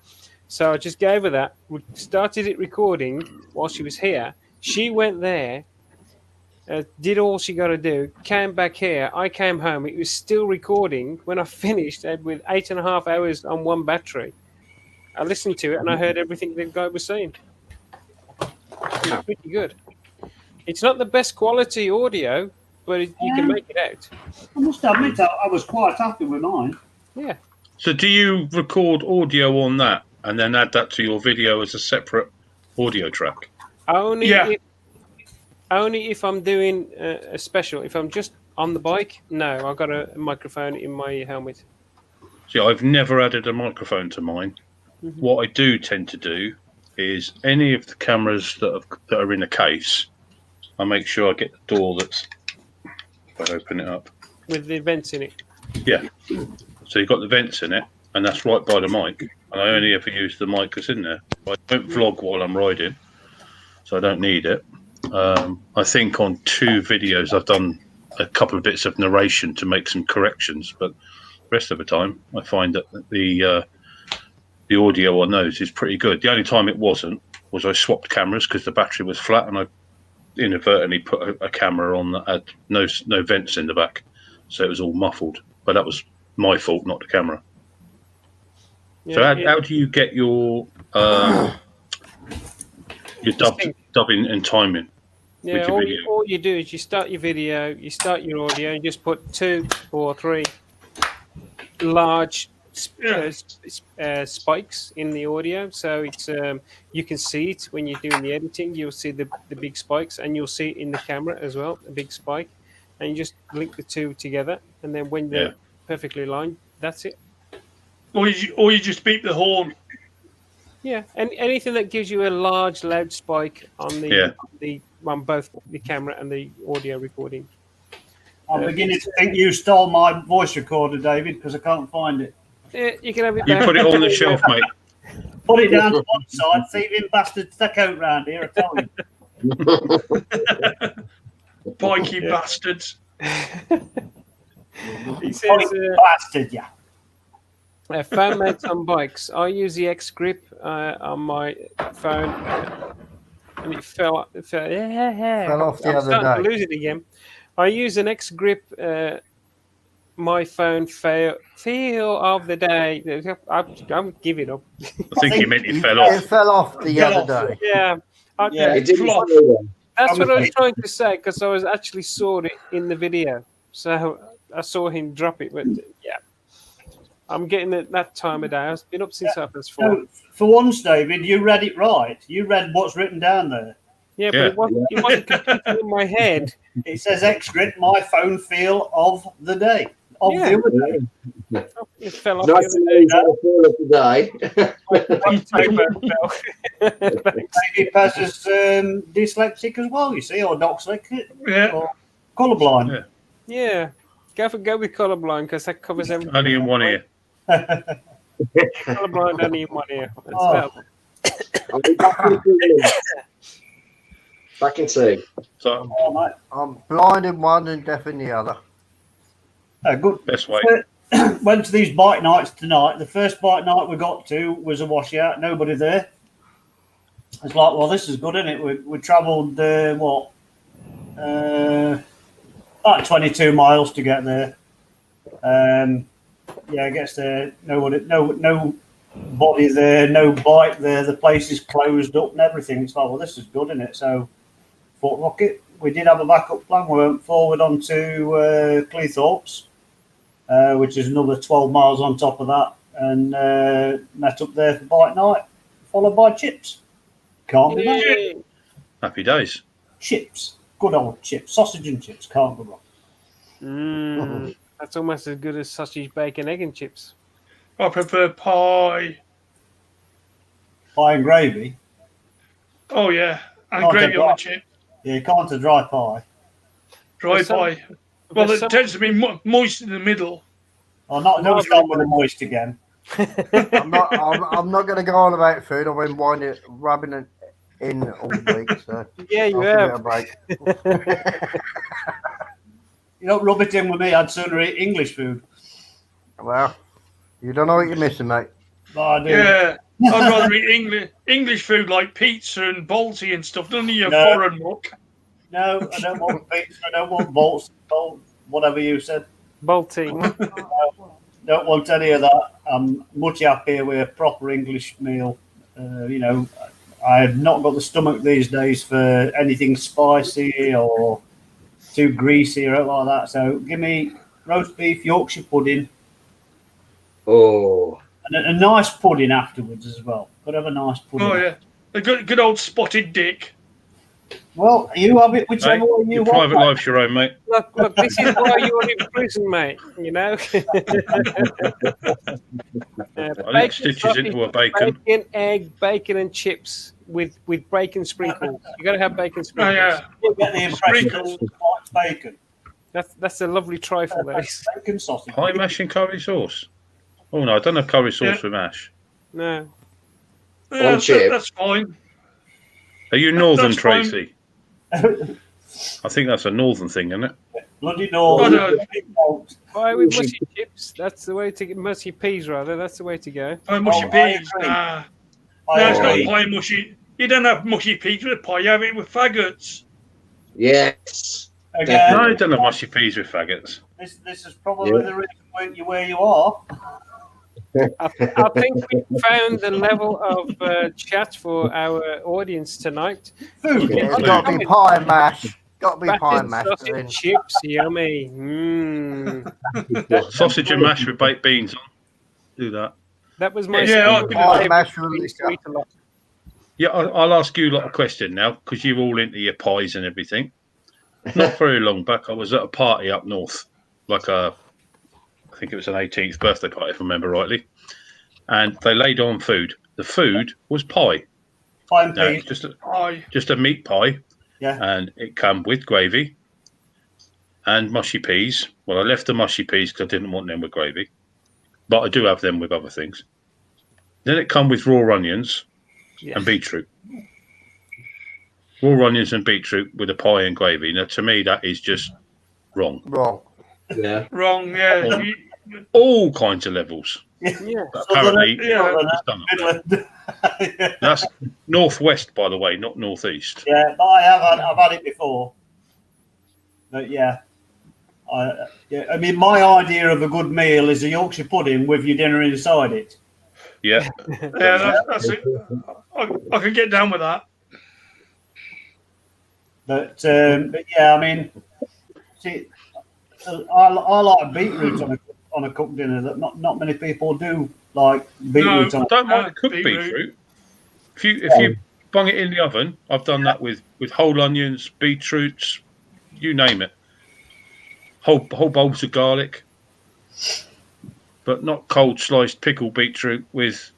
So I just gave her that. We started it recording while she was here. She went there, did all she got to do, came back here. I came home. It was still recording. When I finished, with 8.5 hours on one battery, I listened to it and I heard everything the guy was saying. It was pretty good. It's not the best quality audio, but you can make it out. I must admit, I was quite happy with mine. Yeah. So do you record audio on that and then add that to your video as a separate audio track? Only if I'm doing a special. If I'm just on the bike, no, I've got a microphone in my helmet. See, I've never added a microphone to mine. Mm-hmm. What I do tend to do is any of the cameras that are in a case, I make sure I get the door that's, if I open it up. With the vents in it. Yeah. So you've got the vents in it, and that's right by the mic. And I only ever use the mic that's in there. I don't vlog while I'm riding, so I don't need it. I think on 2 videos I've done a couple of bits of narration to make some corrections, but the rest of the time I find that the audio on those is pretty good. The only time it wasn't was I swapped cameras because the battery was flat, and I inadvertently put a camera on that had no vents in the back, so it was all muffled. But that was my fault, not the camera. Yeah, so how do you get your dubbing and timing? Yeah, all you do is you start your video, you start your audio, and just put 2 or 3 large spikes in the audio, so it's you can see it when you're doing the editing. You'll see the big spikes, and you'll see it in the camera as well, a big spike, and you just link the 2 together, and then when they're perfectly aligned, that's it. Or you just beep the horn. Yeah, and anything that gives you a large loud spike on on both the camera and the audio recording. I'm beginning to think you stole my voice recorder, David, because I can't find it. Yeah, you can have it. You put it on the shelf, mate. Put it down to one side. Thieving bastards stuck out round here, I tell you. Pikey bastards. He says, bastard, yeah. Phone mounts on bikes. I use the X grip on my phone, and it fell off the other day. To lose it again. I use an X grip. My phone fail of the day. I'm giving up. I think you meant it fell off. It fell off the other day. Yeah. It didn't fall. That's what I was trying to say, because I was actually saw it in the video. So I saw him drop it, but yeah. I'm getting it that time of day. I've been up since 4:30. So, for once, David, you read it right. You read what's written down there. Yeah, but it wasn't completely in my head. It says X-Grid, my phone feel of the day. of Yeah. the other day. It fell off Nice the to know he's had a fall of today. other day. Thanks. Maybe Paz is dyslexic as well, you see, or dyslexic, Yeah. or colourblind. Yeah. Yeah. Go with colourblind because that covers everything. Only in one ear. Colourblind only in one ear. That's Oh. about I'll be back in 2 minutes. Back in 2. So Oh, mate. I'm blind in one and deaf in the other. Good. best way. Went to these bike nights tonight. The first bike night we got to was a washout. Nobody there. It's like, well, this is good, isn't it? We travelled about 22 miles to get there. Yeah, gets there. No body there, no bike there. The place is closed up and everything. It's like, well, this is good, isn't it? So, thought, look, we did have a backup plan. We went forward onto Cleethorpes, which is another 12 miles on top of that, and met up there for bike night, followed by chips. Can't be wrong. Yay. Happy days. Chips, good old chips, sausage and chips. Can't go wrong. That's almost as good as sausage, bacon, egg, and chips. I prefer pie. Pie and gravy. Oh yeah, and Oh, gravy they're on the right. chip. Yeah, you can't have dry pie. Dry There's some- pie. Well, There's it tends to be moist in the middle. Oh, don't start with the moist again. I'm not going to go on about food. I've been rubbing it in all week, so Yeah, you I'll give have. it a break. You don't rub it in with me. I'd sooner eat English food. Well, you don't know what you're missing, mate. But I do. Yeah, I'd rather eat English food like pizza and Balti and stuff. None of your No. foreign muck. No, I don't want pizza. I don't want bolts, whatever you said. Bolting. Don't want any of that. I'm much happier with a proper English meal. I've not got the stomach these days for anything spicy or too greasy or anything like that. So give me roast beef, Yorkshire pudding, Oh, and a nice pudding afterwards as well. Got to have a nice pudding. Oh yeah, a good old spotted dick. Well, you have it whichever Hey, way you your want. private life's your own, mate. Look, this is why you're in prison, mate. You know? I lick stitches into a bacon. Bacon, egg, bacon, and chips with bacon sprinkles. You got to have bacon Oh sprinkles. yeah, You get the impression Sprinkles. it's like bacon. That's a lovely trifle, that is. Bacon sausage. Pie mash and curry sauce. Oh no, I don't have curry sauce Yeah. with mash. No. yeah chip. that's fine. Are you northern, That's fine. Tracy? I think that's a northern thing, isn't it? Bloody Oh, no. no. Pie with mushy chips. That's the way to get mushy peas, rather. That's the way to go. Pie mushy Oh, I peas. agree. Nah, I it's not agree. pie mushy. You don't have mushy peas with pie. You have it with faggots. yes. Again, No, I don't have mushy peas with faggots. this is probably the reason where you are. I think we found the level of chat for our audience tonight. Food. Yeah, it's Food. got to be pie and mash. Got to be pie Bacon, and mash. sausage, Then. chips, yummy. Sausage and mash with baked beans on. Do that. That was my Yeah, I'll second give Pie favourite. and mash We really used to eat a lot. Yeah, I'll ask you a lot of question now because you're all into your pies and everything. Not very long back, I was at a party up north, I think it was an 18th birthday party, if I remember rightly, and they laid on food. The food was pie. Pie and No, peas. it's Pie. just a meat pie, Yeah. and it came with gravy and mushy peas. Well, I left the mushy peas because I didn't want them with gravy, but I do have them with other things. Then it come with raw onions Yeah. and beetroot. Raw onions and beetroot with a pie and gravy. Now, to me, that is just wrong. Wrong. Yeah. Wrong. Yeah. Oh. All kinds of levels. Yeah. But apparently, Yeah. it's done up there. Midland. That's northwest, by the way, not northeast. Yeah, but I've had it before. But yeah. I mean, my idea of a good meal is a Yorkshire pudding with your dinner inside it. Yeah, Yeah, that's it. I can get down with that. But yeah, I mean, see, I like beetroot on a cooked dinner that not many people do like beetroot No, on. I don't mind No, cooked beetroot. beetroot. If you bung it in the oven, I've done that with whole onions, beetroots, you name it. Whole bowls of garlic. But not cold sliced pickled beetroot with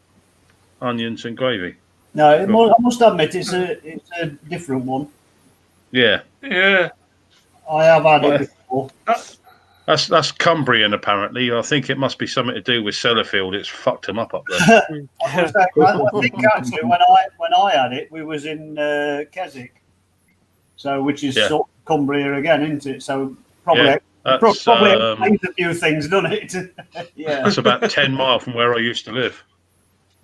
onions and gravy. No, I must admit it's a different one. Yeah, Yeah. I have had Well, it before. that's Cumbrian apparently. I think it must be something to do with Sellafield. It's fucked them up there. I think actually when I had it, we was in Keswick, so which is Yeah. sort of Cumbria again, isn't it? So probably That's, probably explains a few things, doesn't it? Yeah, that's about 10 miles from where I used to live.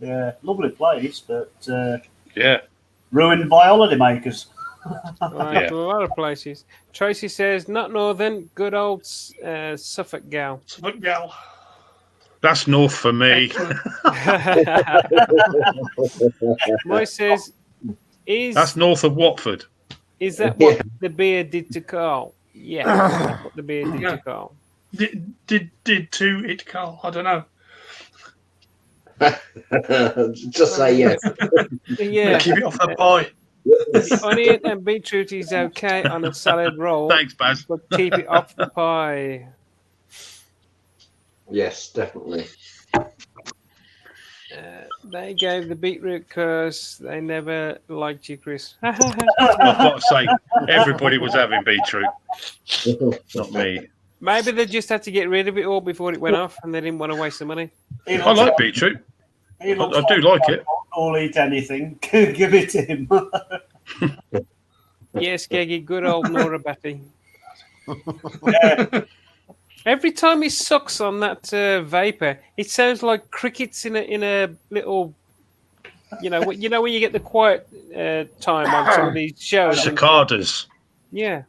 yeah, lovely place, but Yeah. ruined by holidaymakers. Like a lot of places. Tracy says, not northern, good old Suffolk gal. But gal. That's north for me. Moy says, That's north of Watford. is that what the beer did to Carl? Yeah, that's what the beer did to Carl. Did to it, Carl? I don't know. Just say yes. Yeah, Keep it off the pie. the onion and beetroot is okay on a salad roll, Thanks, Baz. but keep it off the pie. Yes, definitely. They gave the beetroot curse. They never liked you, Chris. I've got to say, everybody was having beetroot. Not me. Maybe they just had to get rid of it all before it went off, and they didn't want to waste the money. He I like beetroot. he I looks do like it. I'll eat anything. Give it to him. Yes, Geggy, good old Nora Batty. Yeah. Every time he sucks on that vapor, it sounds like crickets in a little. You know when you get the quiet time on some of these shows. Cicadas. Yeah.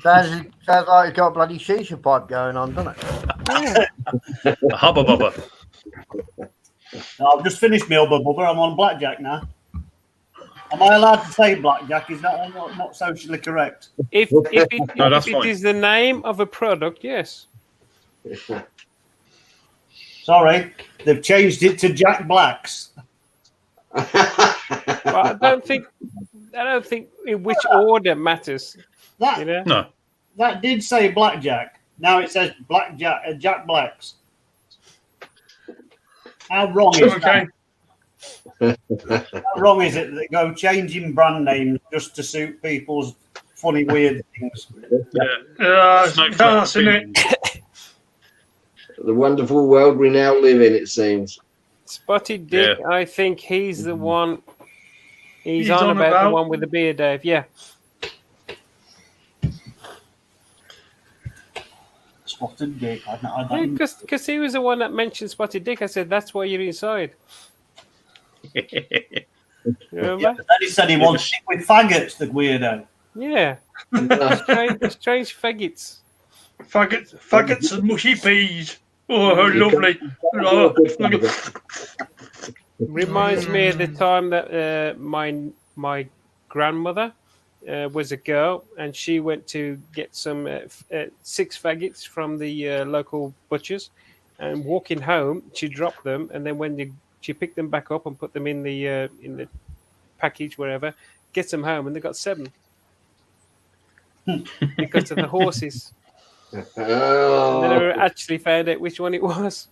Sounds like he's got a bloody shisha pipe going on, doesn't it? Yeah. A hubba bubba. I've just finished my Hubba Bubba. I'm on blackjack now. Am I allowed to say blackjack? Is that not socially correct? If No, that's it fine. is the name of a product, yes. Sorry, they've changed it to Jack Blacks. But I don't think in which order matters. That You know. No. that did say blackjack. Now it says blackjack. Jack Blacks. How wrong is Okay. that? How wrong is it that they go changing brand names just to suit people's funny, weird things? Yeah. It's class, isn't it? The wonderful world we now live in, it seems. Spotted Dick, Yeah. I think he's the one. He's on about the one with the beer, Dave. Yeah. Spotted Dick. I don't Because he was the one that mentioned Spotted Dick. I said, that's why you're inside. You remember? Yeah, but then he said he wants to stick with faggots, the weirdo. Yeah. Strange faggots. Faggots and mushy peas. Oh, how lovely. Oh, Reminds me of the time that my grandmother was a girl, and she went to get some 6 faggots from the local butchers, and walking home, she dropped them, and then when she picked them back up and put them in the package wherever, gets them home, and they got 7 because of the horses. And they never actually found out which one it was.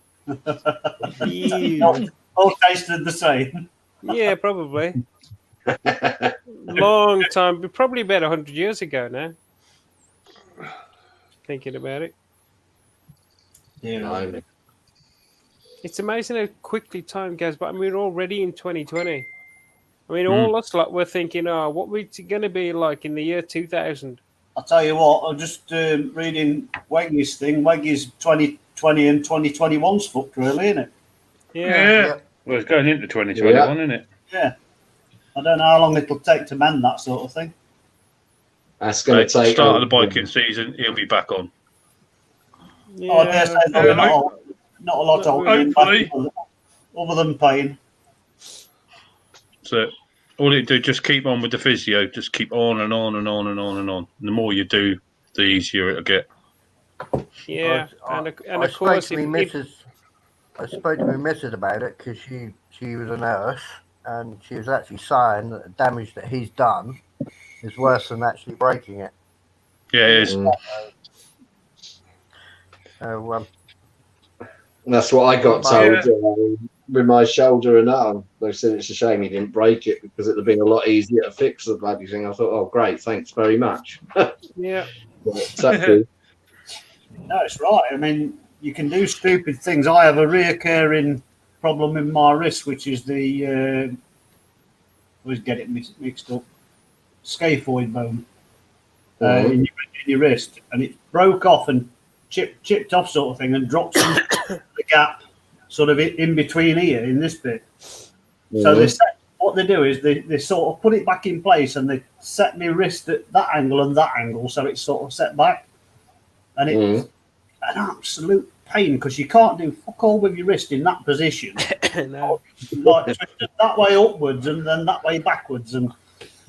Ew. All tasted the same. Yeah, probably. Long time, probably about 100 years ago now. Thinking about it. Yeah. It's amazing how quickly time goes by. I mean, we're already in 2020. I mean, all us lot were thinking, oh, what we're going to be like in the year 2000. I'll tell you what, I'm just reading Weggy's thing. Weggy's 2020 and 2021's fucked, really, isn't it? Yeah. Well, it's going into 2021, isn't it? Yeah. I don't know how long it'll take to mend that sort of thing. That's going to take. Start of the biking season, he'll be back on. Yeah. Oh, I dare say not a lot of hopefully. other than pain. So all you do, just keep on with the physio. Just keep on and on and on and on and on. And the more you do, the easier it'll get. Yeah. I of spoke course, to my missus. I spoke to my missus about it because she was a nurse, and she was actually saying that the damage that he's done is worse than actually breaking it. Yeah, it is. So, That's what I got Yeah. told with my shoulder and arm. They said it's a shame he didn't break it because it'd have been a lot easier to fix the bloody thing. I thought, oh, great, thanks very much. Yeah. It's up to you. No, it's right. I mean, you can do stupid things. I have a reoccurring problem in my wrist, which is the always get it mixed up, scaphoid bone in your wrist, and it broke off and chipped off, sort of thing, and dropped into the gap, sort of in between here in this bit. So what they do is they sort of put it back in place, and they set my wrist at that angle and that angle, so it's sort of set back, and it's an absolute pain because you can't do fuck all with your wrist in that position. No. Like twisted that way upwards and then that way backwards, and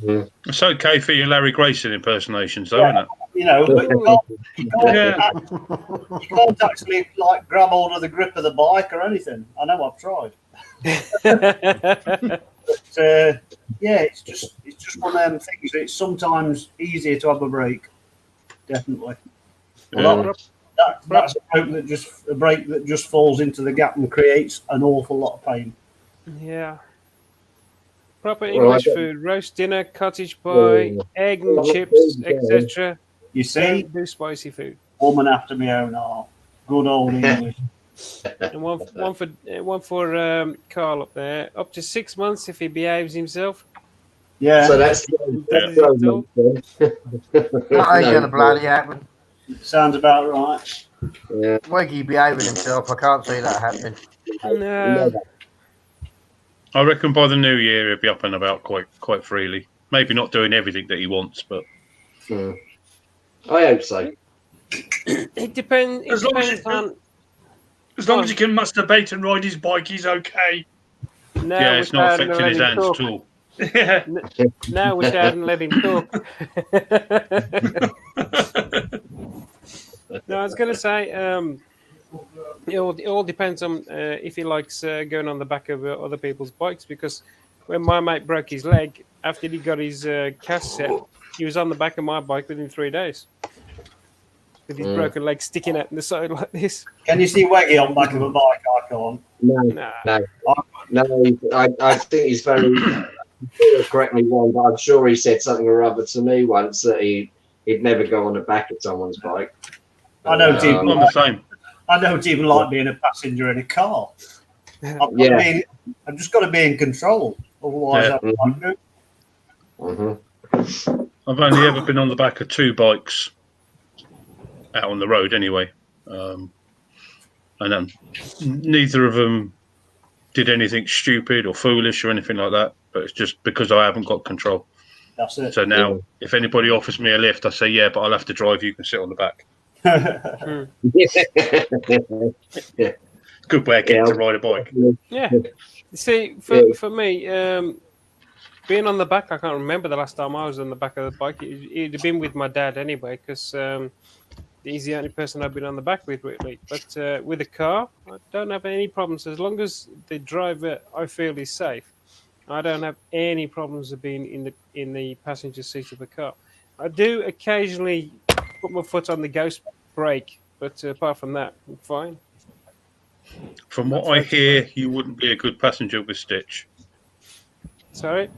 It's okay for your Larry Grayson impersonations, though, isn't it? you know, but you can't actually like grab hold of the grip of the bike or anything. I know I've tried. But yeah, it's just one of them things. It's sometimes easier to have a break, definitely. Well, that's a break that just falls into the gap and creates an awful lot of pain. Yeah. Proper English food: roast dinner, cottage pie, egg and chips, etc. You see, Don't do spicy food. woman after my own heart. Good old English. And one for Carl up there. Up to 6 months if he behaves himself. Yeah. So that's That that ain't gonna bloody happen. Sounds about right. yeah. Weggy behaving himself, I can't see that happening. No. I reckon by the new year he'll be up and about quite freely. Maybe not doing everything that he wants, but I hope so. It depends. It As long as depends on. As long as he can masturbate and ride his bike, he's okay. No, yeah, it's not affecting his hands at all. Yeah. No, we hadn't let him talk. No, I was going to say, it all depends on if he likes going on the back of other people's bikes. Because when my mate broke his leg after he got his cast set, he was on the back of my bike within 3 days with his broken leg sticking out in the side like this. Can you see Weggy on the back of a bike? I can't. No. I think he's very. Correct me wrong, but I'm sure he said something or other to me once that he'd never go on the back of someone's bike. I don't even. I'm the same. I don't even like being a passenger in a car. I've just got to be in control. Otherwise, Yeah. I can't do. I've only ever been on the back of 2 bikes out on the road anyway. And then neither of them did anything stupid or foolish or anything like that. But it's just because I haven't got control. That's it. So now, if anybody offers me a lift, I say, yeah, but I'll have to drive. You can sit on the back. Good way of getting to ride a bike. Yeah. See, for me, being on the back, I can't remember the last time I was on the back of the bike. It'd have been with my dad anyway, because he's the only person I've been on the back with lately. But with a car, I don't have any problems. As long as the driver, I feel, is safe, I don't have any problems of being in the passenger seat of a car. I do occasionally put my foot on the ghost brake, but apart from that, I'm fine. From what I hear, you wouldn't be a good passenger with Stitch. Sorry?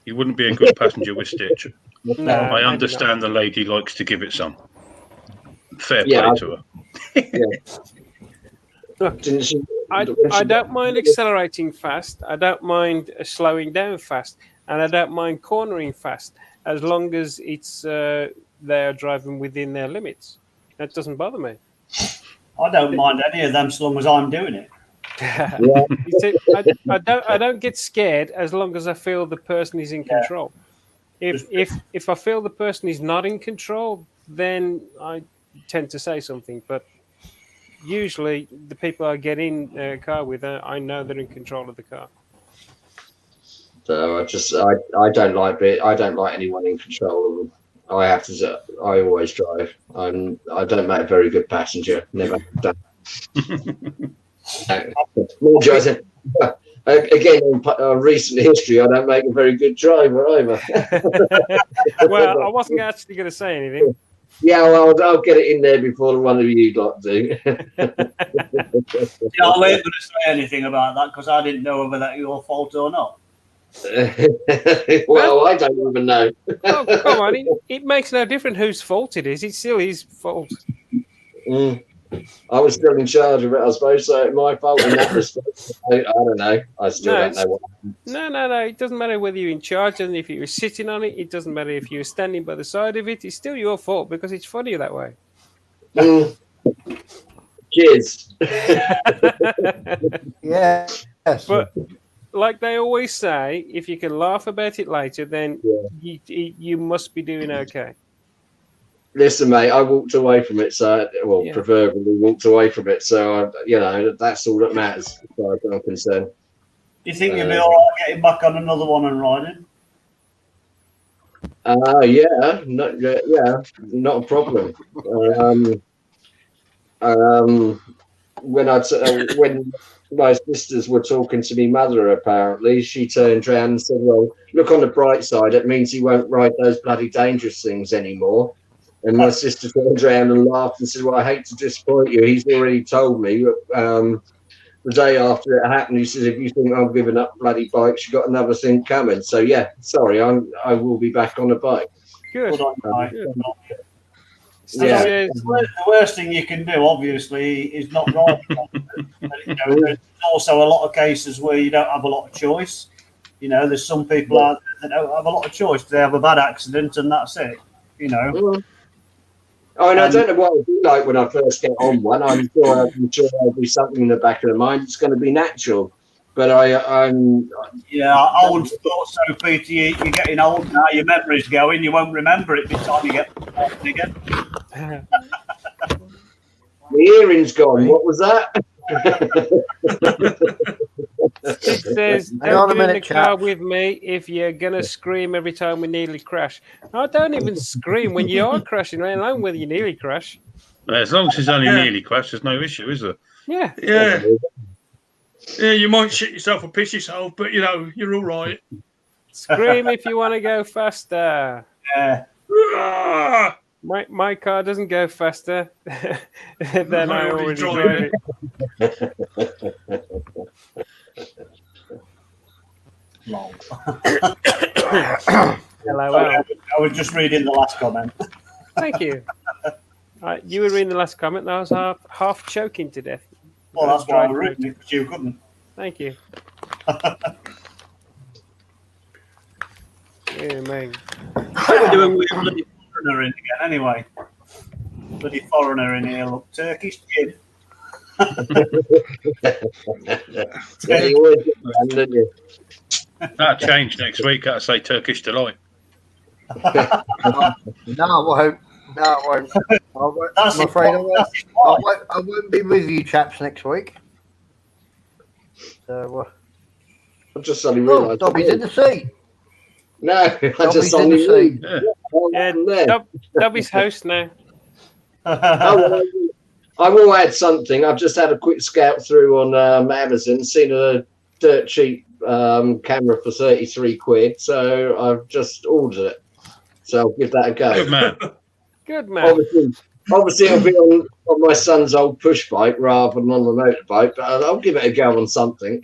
You wouldn't be a good passenger with Stitch. No, I understand the lady likes to give it some. Fair play to her. I don't mind accelerating fast. I don't mind slowing down fast. And I don't mind cornering fast, as long as it's they're driving within their limits. That doesn't bother me. I don't mind any of them, so long as I'm doing it. You see, I don't get scared as long as I feel the person is in control. If I feel the person is not in control, then I tend to say something. But usually, the people I get in a car with, I know they're in control of the car. So I don't like anyone in control of them. I always drive. I don't make a very good passenger. Never done. More Joseph. Again, in recent history, I don't make a very good driver either. Well, I wasn't actually going to say anything. Yeah, well, I'll get it in there before the one of you lot do. Yeah, I weren't going to say anything about that because I didn't know whether that's your fault or not. Well, I don't even know. Oh, come on. It makes no difference whose fault it is. It's still his fault. Mm. I was still in charge of it, I suppose, so it's my fault in that respect. I don't know. I still don't know what happened. No. It doesn't matter whether you're in charge and if you were sitting on it. It doesn't matter if you were standing by the side of it. It's still your fault because it's funnier that way. Mm. Cheers. Yeah. Yes. But like they always say, if you can laugh about it later, then you must be doing okay. Listen, mate, I walked away from it, so Yeah. proverbially walked away from it. So that's all that matters as far as I'm concerned. Do you think you'll be all right getting back on another one and riding? Yeah, not a problem. When my sisters were talking to me mother, apparently she turned around and said, "Well, look on the bright side. It means he won't ride those bloody dangerous things anymore." And my sister turned around and laughed and said, "Well, I hate to disappoint you. He's already told me the day after it happened. He says, if you think I'm giving up bloody bikes, you got another thing coming. So yeah, sorry, I will be back on a bike." Good. Good on you, mate. Good. Yeah. The worst thing you can do, obviously, is not ride. There's also a lot of cases where you don't have a lot of choice. There's some people out there that don't have a lot of choice. They have a bad accident and that's it. I don't know what I'll be like when I first get on one. I'm sure there'll be something in the back of the mind. It's going to be natural. But I'm. Yeah, I wouldn't have thought so, Peter. You're getting old now. Your memory's going. You won't remember it by the time you get old again. The earring's gone. What was that? It says, Hang on don't a get in the minute, car chap. with me if you're going to scream every time we nearly crash. I don't even scream when you are crashing, let alone whether you nearly crash. As long as it's only nearly crashed, there's no issue, is there? Yeah. Yeah, you might shit yourself or piss yourself, but you're all right. Scream if you want to go faster. Yeah. Ah! My car doesn't go faster than I already drive it. Long. Hello, Sorry, Al. I was just reading the last comment. Thank you. You were reading the last comment, and I was half choking to death. Well, that's why I written it, because you couldn't. Thank you. Yeah, man. We're doing with bloody foreigner in again, anyway. Bloody foreigner in here, look. Turkish kid. Yeah, you always get that, don't you? That'll change next week. That'll say Turkish Delight. No, I won't. I'm afraid I won't be with you chaps next week. So, I just suddenly realised. Dobby's in the seat. No, I Dobby's just in the suddenly. seat. Yeah, Dobby's host now. I will add something. I've just had a quick scout through on Amazon, seen a dirt cheap camera for 33 quid, so I've just ordered it. So I'll give that a go. Good man. Good man. Obviously it'll be on my son's old push bike rather than on the motorbike, but I'll give it a go on something.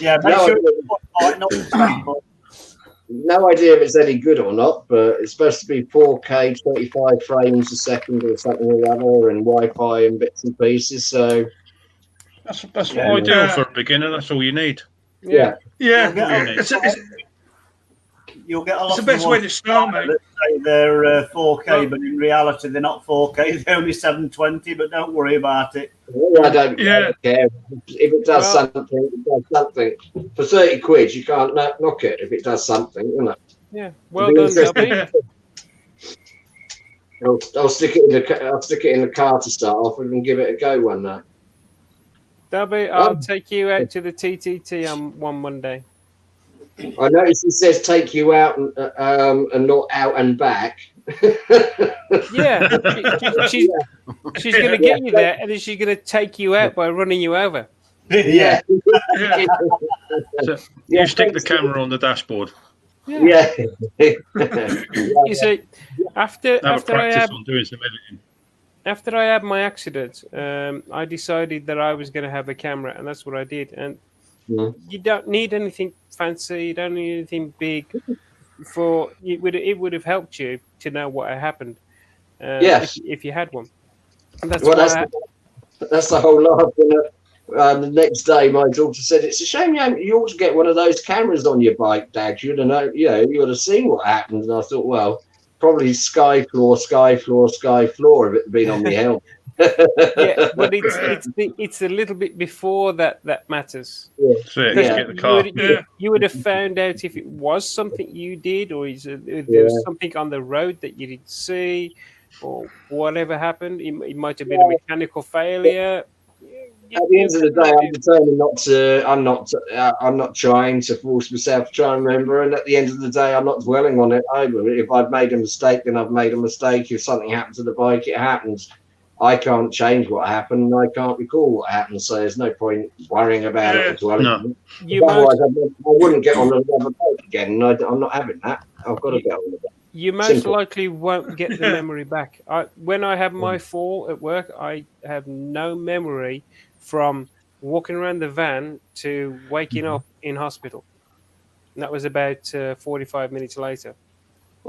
Yeah, make sure it's not stable. No idea if it's any good or not, but it's supposed to be 4K, 25 frames a second or something or other, and Wi-Fi and bits and pieces. So That's ideal for a beginner. That's all you need. yeah. You'll get a lot. It's the best way to start, mate. That say they're 4K, but in reality they're not 4K. They're only 720. But don't worry about it. I don't care. If it does something, it does something. For 30 quid, you can't knock it if it does something, isn't it? Yeah. Well done, Dobby. I'll stick it in the car to start off with and give it a go one night. Dobby, I'll take you out to the TTT on one Monday. I noticed it says take you out and not out and back. Yeah, she's going to get you there, and then she's going to take you out by running you over. Yeah. So you stick the camera on the dashboard. Yeah. You see, after Have a after I practice had on doing some editing. after I had my accident, I decided that I was going to have a camera, and that's what I did. And Mm. you don't need anything fancy. You don't need anything big. It would have helped you to know what had happened Yes. if you had one. And that's Well, why. that's the whole laugh. The next day, my daughter said, "It's a shame you ought to get one of those cameras on your bike, Dad. You'd have known, you would have seen what happened." And I thought, well, probably sky floor if it had been on my helmet. Yeah, but it's a little bit before that matters. So yeah, Because you Yeah. get the car. you would have found out if it was something you did, or if there Yeah. was something on the road that you didn't see, or whatever happened. It might have been a mechanical failure. At the end of the day, I'm You- determined not to. I'm not trying to force myself to try and remember. And at the end of the day, I'm not dwelling on it either. If I've made a mistake, then I've made a mistake. If something happens to the bike, it happens. I can't change what happened. I can't recall what happened. So there's no point worrying about it or dwelling No. on it. you Otherwise, most I wouldn't get on another bike again. And I'm not having that. I've got to you, get on with it. you most Simple. likely won't get the memory back. When I have my fall at work, I have no memory from walking around the van to waking up in hospital. And that was about 45 minutes later.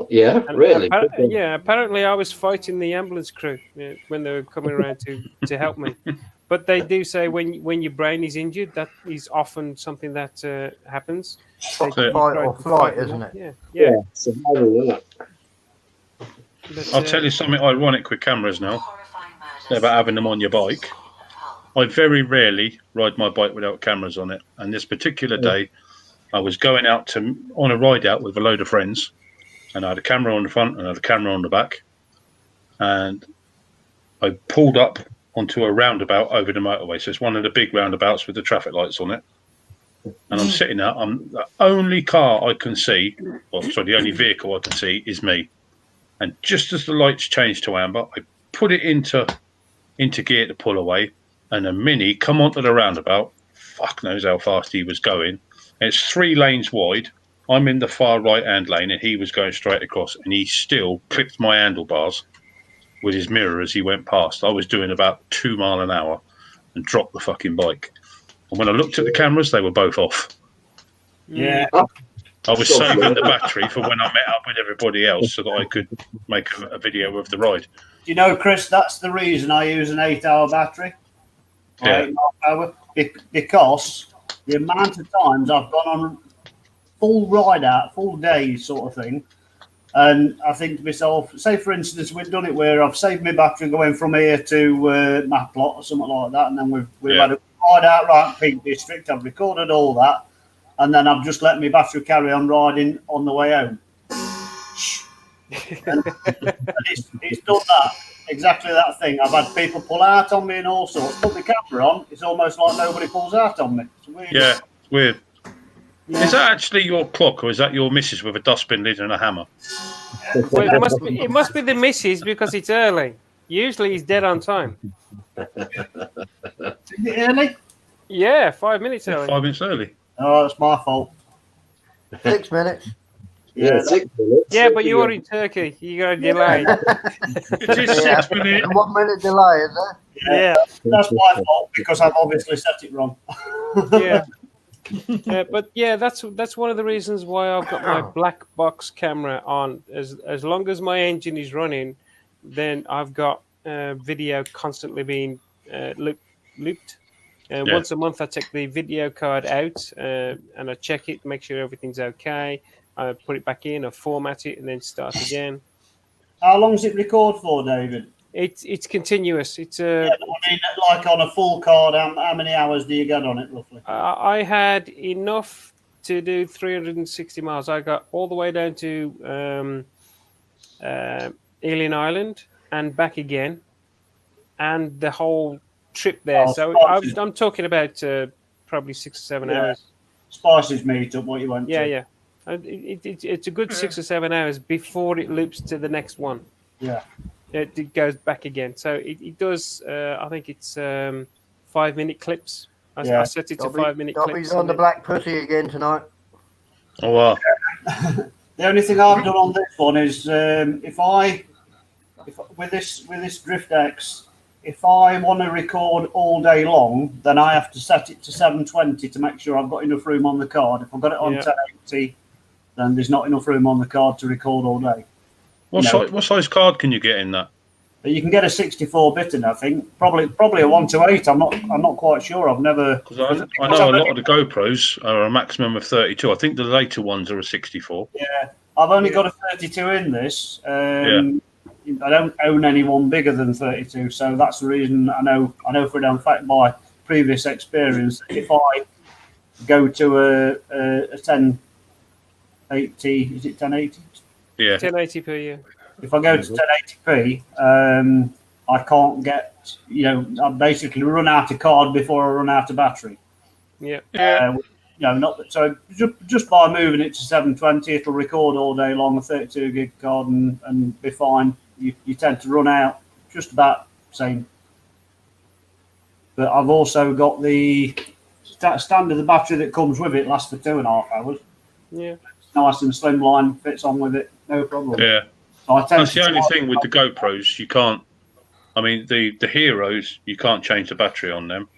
Yeah, And really. apparently I was fighting the ambulance crew when they were coming around to help me. But they do say when your brain is injured, that is often something that happens. That Fight you or try to flight, fight isn't off. it? Yeah. Survival, isn't it? But, I'll tell you something ironic with cameras now about having them on your bike. I very rarely ride my bike without cameras on it. And this particular day, I was going out on a ride out with a load of friends, and I had a camera on the front and I had a camera on the back. And I pulled up onto a roundabout over the motorway. So it's one of the big roundabouts with the traffic lights on it. And I'm sitting there. The only car I can see, the only vehicle I can see is me. And just as the lights changed to amber, I put it into gear to pull away, and a Mini come onto the roundabout. Fuck knows how fast he was going. It's 3 lanes wide. I'm in the far right-hand lane, and he was going straight across, and he still clipped my handlebars with his mirror as he went past. I was doing about 2 miles an hour and dropped the fucking bike. And when I looked at the cameras, they were both off. Yeah. I was saving the battery for when I met up with everybody else so that I could make a video of the ride. You know, Chris, that's the reason I use an 8-hour battery. Yeah. 8.5 hour, because the amount of times I've gone on full ride out, full day sort of thing, and I think to myself, say for instance, we've done it where I've saved my battery going from here to Maplot or something like that, and then we've had a ride out right Peak District. I've recorded all that, and then I've just let my battery carry on riding on the way home. and it's done that, exactly that thing. I've had people pull out on me and all sorts. Put the camera on, it's almost like nobody pulls out on me. It's weird. Yeah, it's weird. Yeah. Is that actually your clock, or is that your missus with a dustbin lid and a hammer? Well, it must be the missus because it's early. Usually he's dead on time. Is it early? Yeah, 5 minutes early. 5 minutes early. Oh, that's my fault. 6 minutes. Yeah, 6 minutes. Yeah, but you're in Turkey. You got a delay. It is 6 minutes. And 1 minute delay, is there? Yeah. That's my fault because I've obviously set it wrong. Yeah. But yeah, that's one of the reasons why I've got my black box camera on. As long as my engine is running, then I've got video constantly being looped. Once a month, I take the video card out and I check it, make sure everything's okay. I put it back in, I format it, and then start again. How long does it record for, David? It's continuous. It's I mean, like on a full card, how many hours do you get on it roughly? I had enough to do 360 miles. I got all the way down to Alien Island and back again, and the whole trip there. So I'm talking about probably 6 or 7 hours. Spices meet up what you went to. Yeah. It's a good 6 or 7 hours before it loops to the next one. Yeah. It goes back again. So it does. I think it's 5-minute clips. I set it to 5-minute clips. Dobby's on the black pussy again tonight. Oh, wow. The only thing I've done on this one is with this Drift X, if I want to record all day long, then I have to set it to 720 to make sure I've got enough room on the card. If I've got it on 1080, then there's not enough room on the card to record all day. What size card can you get in that? But you can get a 64-bit in, I think. Probably a 128. I'm not quite sure. I've never. Because I know a lot of the GoPros are a maximum of 32. I think the later ones are a 64. Yeah, I've only got a 32 in this. I don't own anyone bigger than 32, so that's the reason I know for a fact by previous experience, if I go to a 1080, is it 1080? Yeah, 1080p. Yeah. If I go to 1080p, I can't get, I basically run out of card before I run out of battery. Yeah. So just by moving it to 720, it'll record all day long, a 32 gig card, and be fine. You tend to run out just about the same. But I've also got the standard, the battery that comes with it lasts for 2.5 hours. Yeah. It's nice and slimline, fits on with it, no problem. Yeah. So that's the only thing with the GoPros. You can't. I mean, the Heroes, you can't change the battery on them.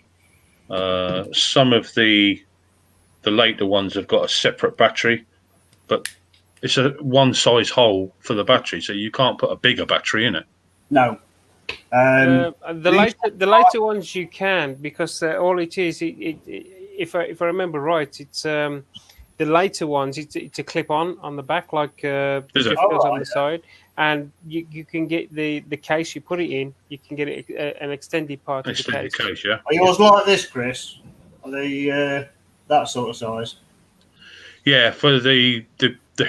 Some of the later ones have got a separate battery, but it's a one size hole for the battery, so you can't put a bigger battery in it. No. The later ones you can, because all it is, if I remember right, it's the later ones. It's a clip on the back, like the Drift goes on the side, and you can get the case you put it in. You can get an extended part of the case. Yeah. Are yours like this, Chris? Are they that sort of size? Yeah, for the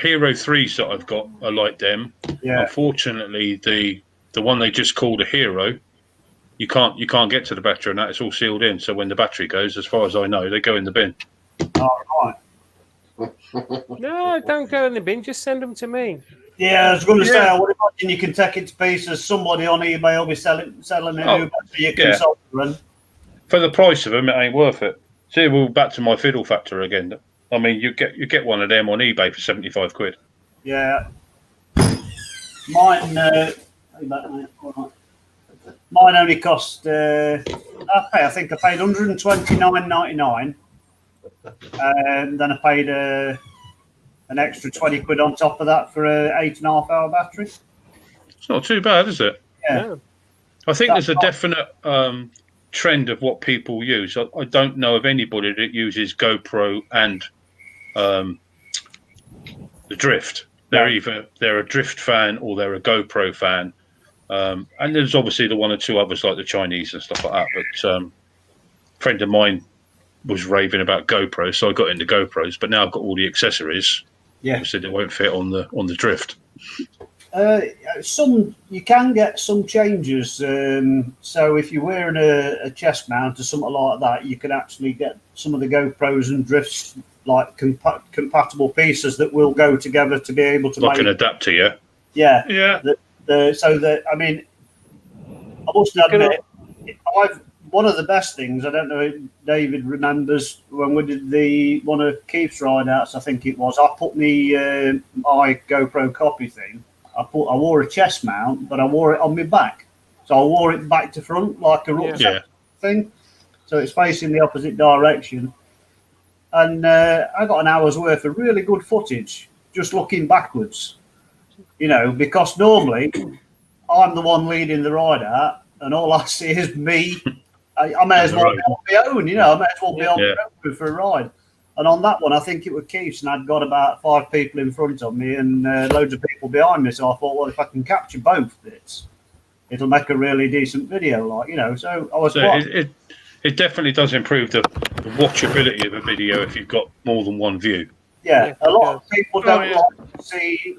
Hero 3s that I've got are like them. Yeah. Unfortunately, the one they just called a Hero, you can't get to the battery, and that it's all sealed in. So when the battery goes, as far as I know, they go in the bin. Oh, right. No, don't go in the bin. Just send them to me. Yeah, I was going to say, I would imagine you can take it to pieces. Somebody on eBay will be selling a new battery you can solder in. For the price of them, it ain't worth it. See, we're back to my fiddle factor again. I mean, you get one of them on eBay for 75 quid. Yeah. Mine only cost. I think I paid £129.99, and then I paid an extra 20 quid on top of that for a 8.5 hour battery. It's not too bad, is it? Yeah. No. I think there's a definite trend of what people use. I don't know of anybody that uses GoPro and the Drift. They're a Drift fan or they're a GoPro fan, and there's obviously the one or two others like the Chinese and stuff like that. But a friend of mine was raving about GoPro, so I got into GoPros. But now I've got all the accessories. Yeah, obviously they won't fit on the Drift. You can get some changes. So if you're wearing a chest mount or something like that, you can actually get some of the GoPros and Drifts like compatible pieces that will go together to be able to like an adapter. Yeah. I mean, I must admit, one of the best things, I don't know if David remembers when we did one of Keith's ride-outs, I think it was, I put my GoPro copy thing, I wore a chest mount, but I wore it on my back. So I wore it back to front like a rucksack thing. So it's facing the opposite direction. And I got an hour's worth of really good footage just looking backwards. Because normally I'm the one leading the ride out and all I see is me. I may as well be on my own, I may as well be on the road for a ride. And on that one, I think it was Keith's, and I'd got about 5 people in front of me and loads of people behind me. So I thought, well, if I can capture both bits, it'll make a really decent video, So I was. It definitely does improve the watchability of a video if you've got more than one view. Yeah, a lot of people don't like to see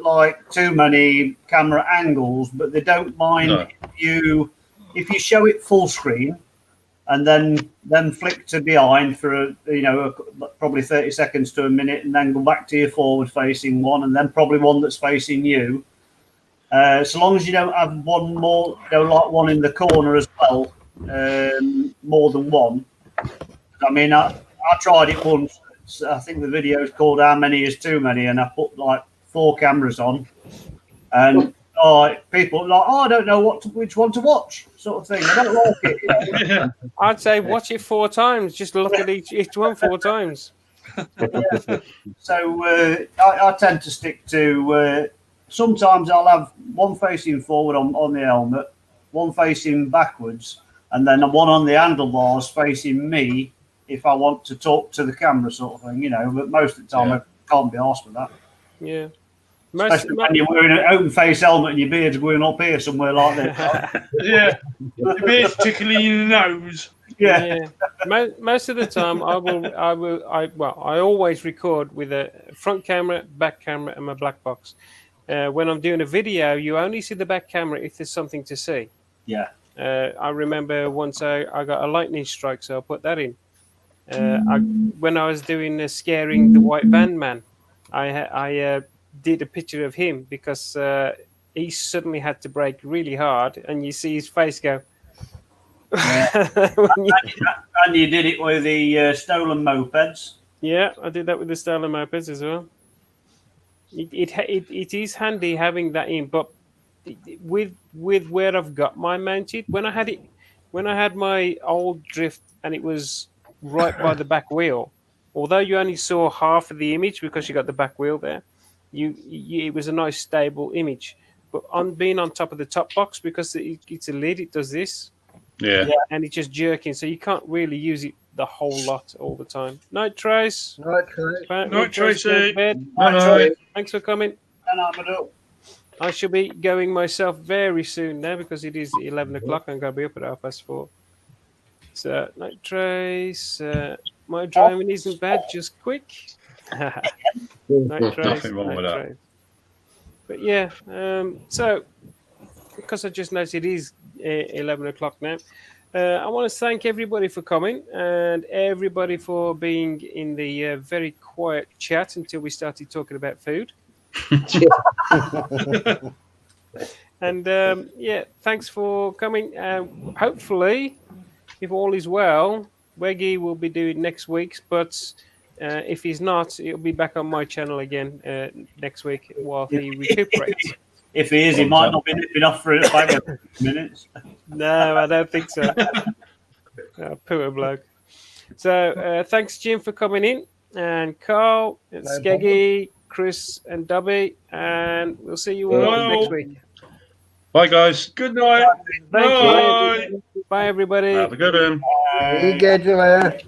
too many camera angles, but they don't mind if you show it full screen. And then flick to behind for probably 30 seconds to a minute, and then go back to your forward-facing one, and then probably one that's facing you. So long as you don't have one more, like one in the corner as well, more than one. I mean, I tried it once. I think the video is called "How Many Is Too Many," and I put like 4 cameras on, and people are like, I don't know which one to watch, sort of thing. I don't like it. You know? Yeah. I'd say watch it 4 times. Just look at each one 4 times. So I tend to stick to. Sometimes I'll have one facing forward on the helmet, one facing backwards, and then one on the handlebars facing me if I want to talk to the camera, sort of thing. You know, but most of the time I can't be arsed with that. Yeah. Especially when you're wearing an open face helmet and your beard's going up here somewhere like that. Yeah. Your beard's tickling your nose. Yeah. Most of the time, I always record with a front camera, back camera, and my black box. When I'm doing a video, you only see the back camera if there's something to see. Yeah. I remember once I got a lightning strike, so I put that in. When I was doing scaring the white van man, I did a picture of him because he suddenly had to brake really hard, and you see his face go. Yeah. And you did it with the stolen mopeds. Yeah, I did that with the stolen mopeds as well. It is handy having that in, but with where I've got mine mounted, when I had my old drift and it was right by the back wheel, although you only saw half of the image because you got the back wheel there, it was a nice stable image. But on being on top of the top box, because it's a lid, it does this. Yeah. And it's just jerking, so you can't really use it the whole lot all the time. Night Trace. Night, Trace. Night, Tracy. Thanks for coming. And I'm up. I shall be going myself very soon now because it is 11 o'clock. I'm going to be up at 4:30. So, Night Trace. My driving isn't bad, just quick. Night Trace. Nothing wrong with that. Trace. But yeah, so because I just noticed it is 11 o'clock now. I want to thank everybody for coming and everybody for being in the very quiet chat until we started talking about food. And thanks for coming. Hopefully, if all is well, Weggy will be doing next week's, but if he's not, it'll be back on my channel again next week while he recuperates. If he is, he might not be nipping off for 5 minutes. No, I don't think so. Poor bloke. So thanks, Jim, for coming in, and Carl, and Skeggy, Chris, and Dobby, and we'll see you all next week. Bye, guys. Good night. Thank Bye. you. Bye, everybody. Have a good one. You get you later.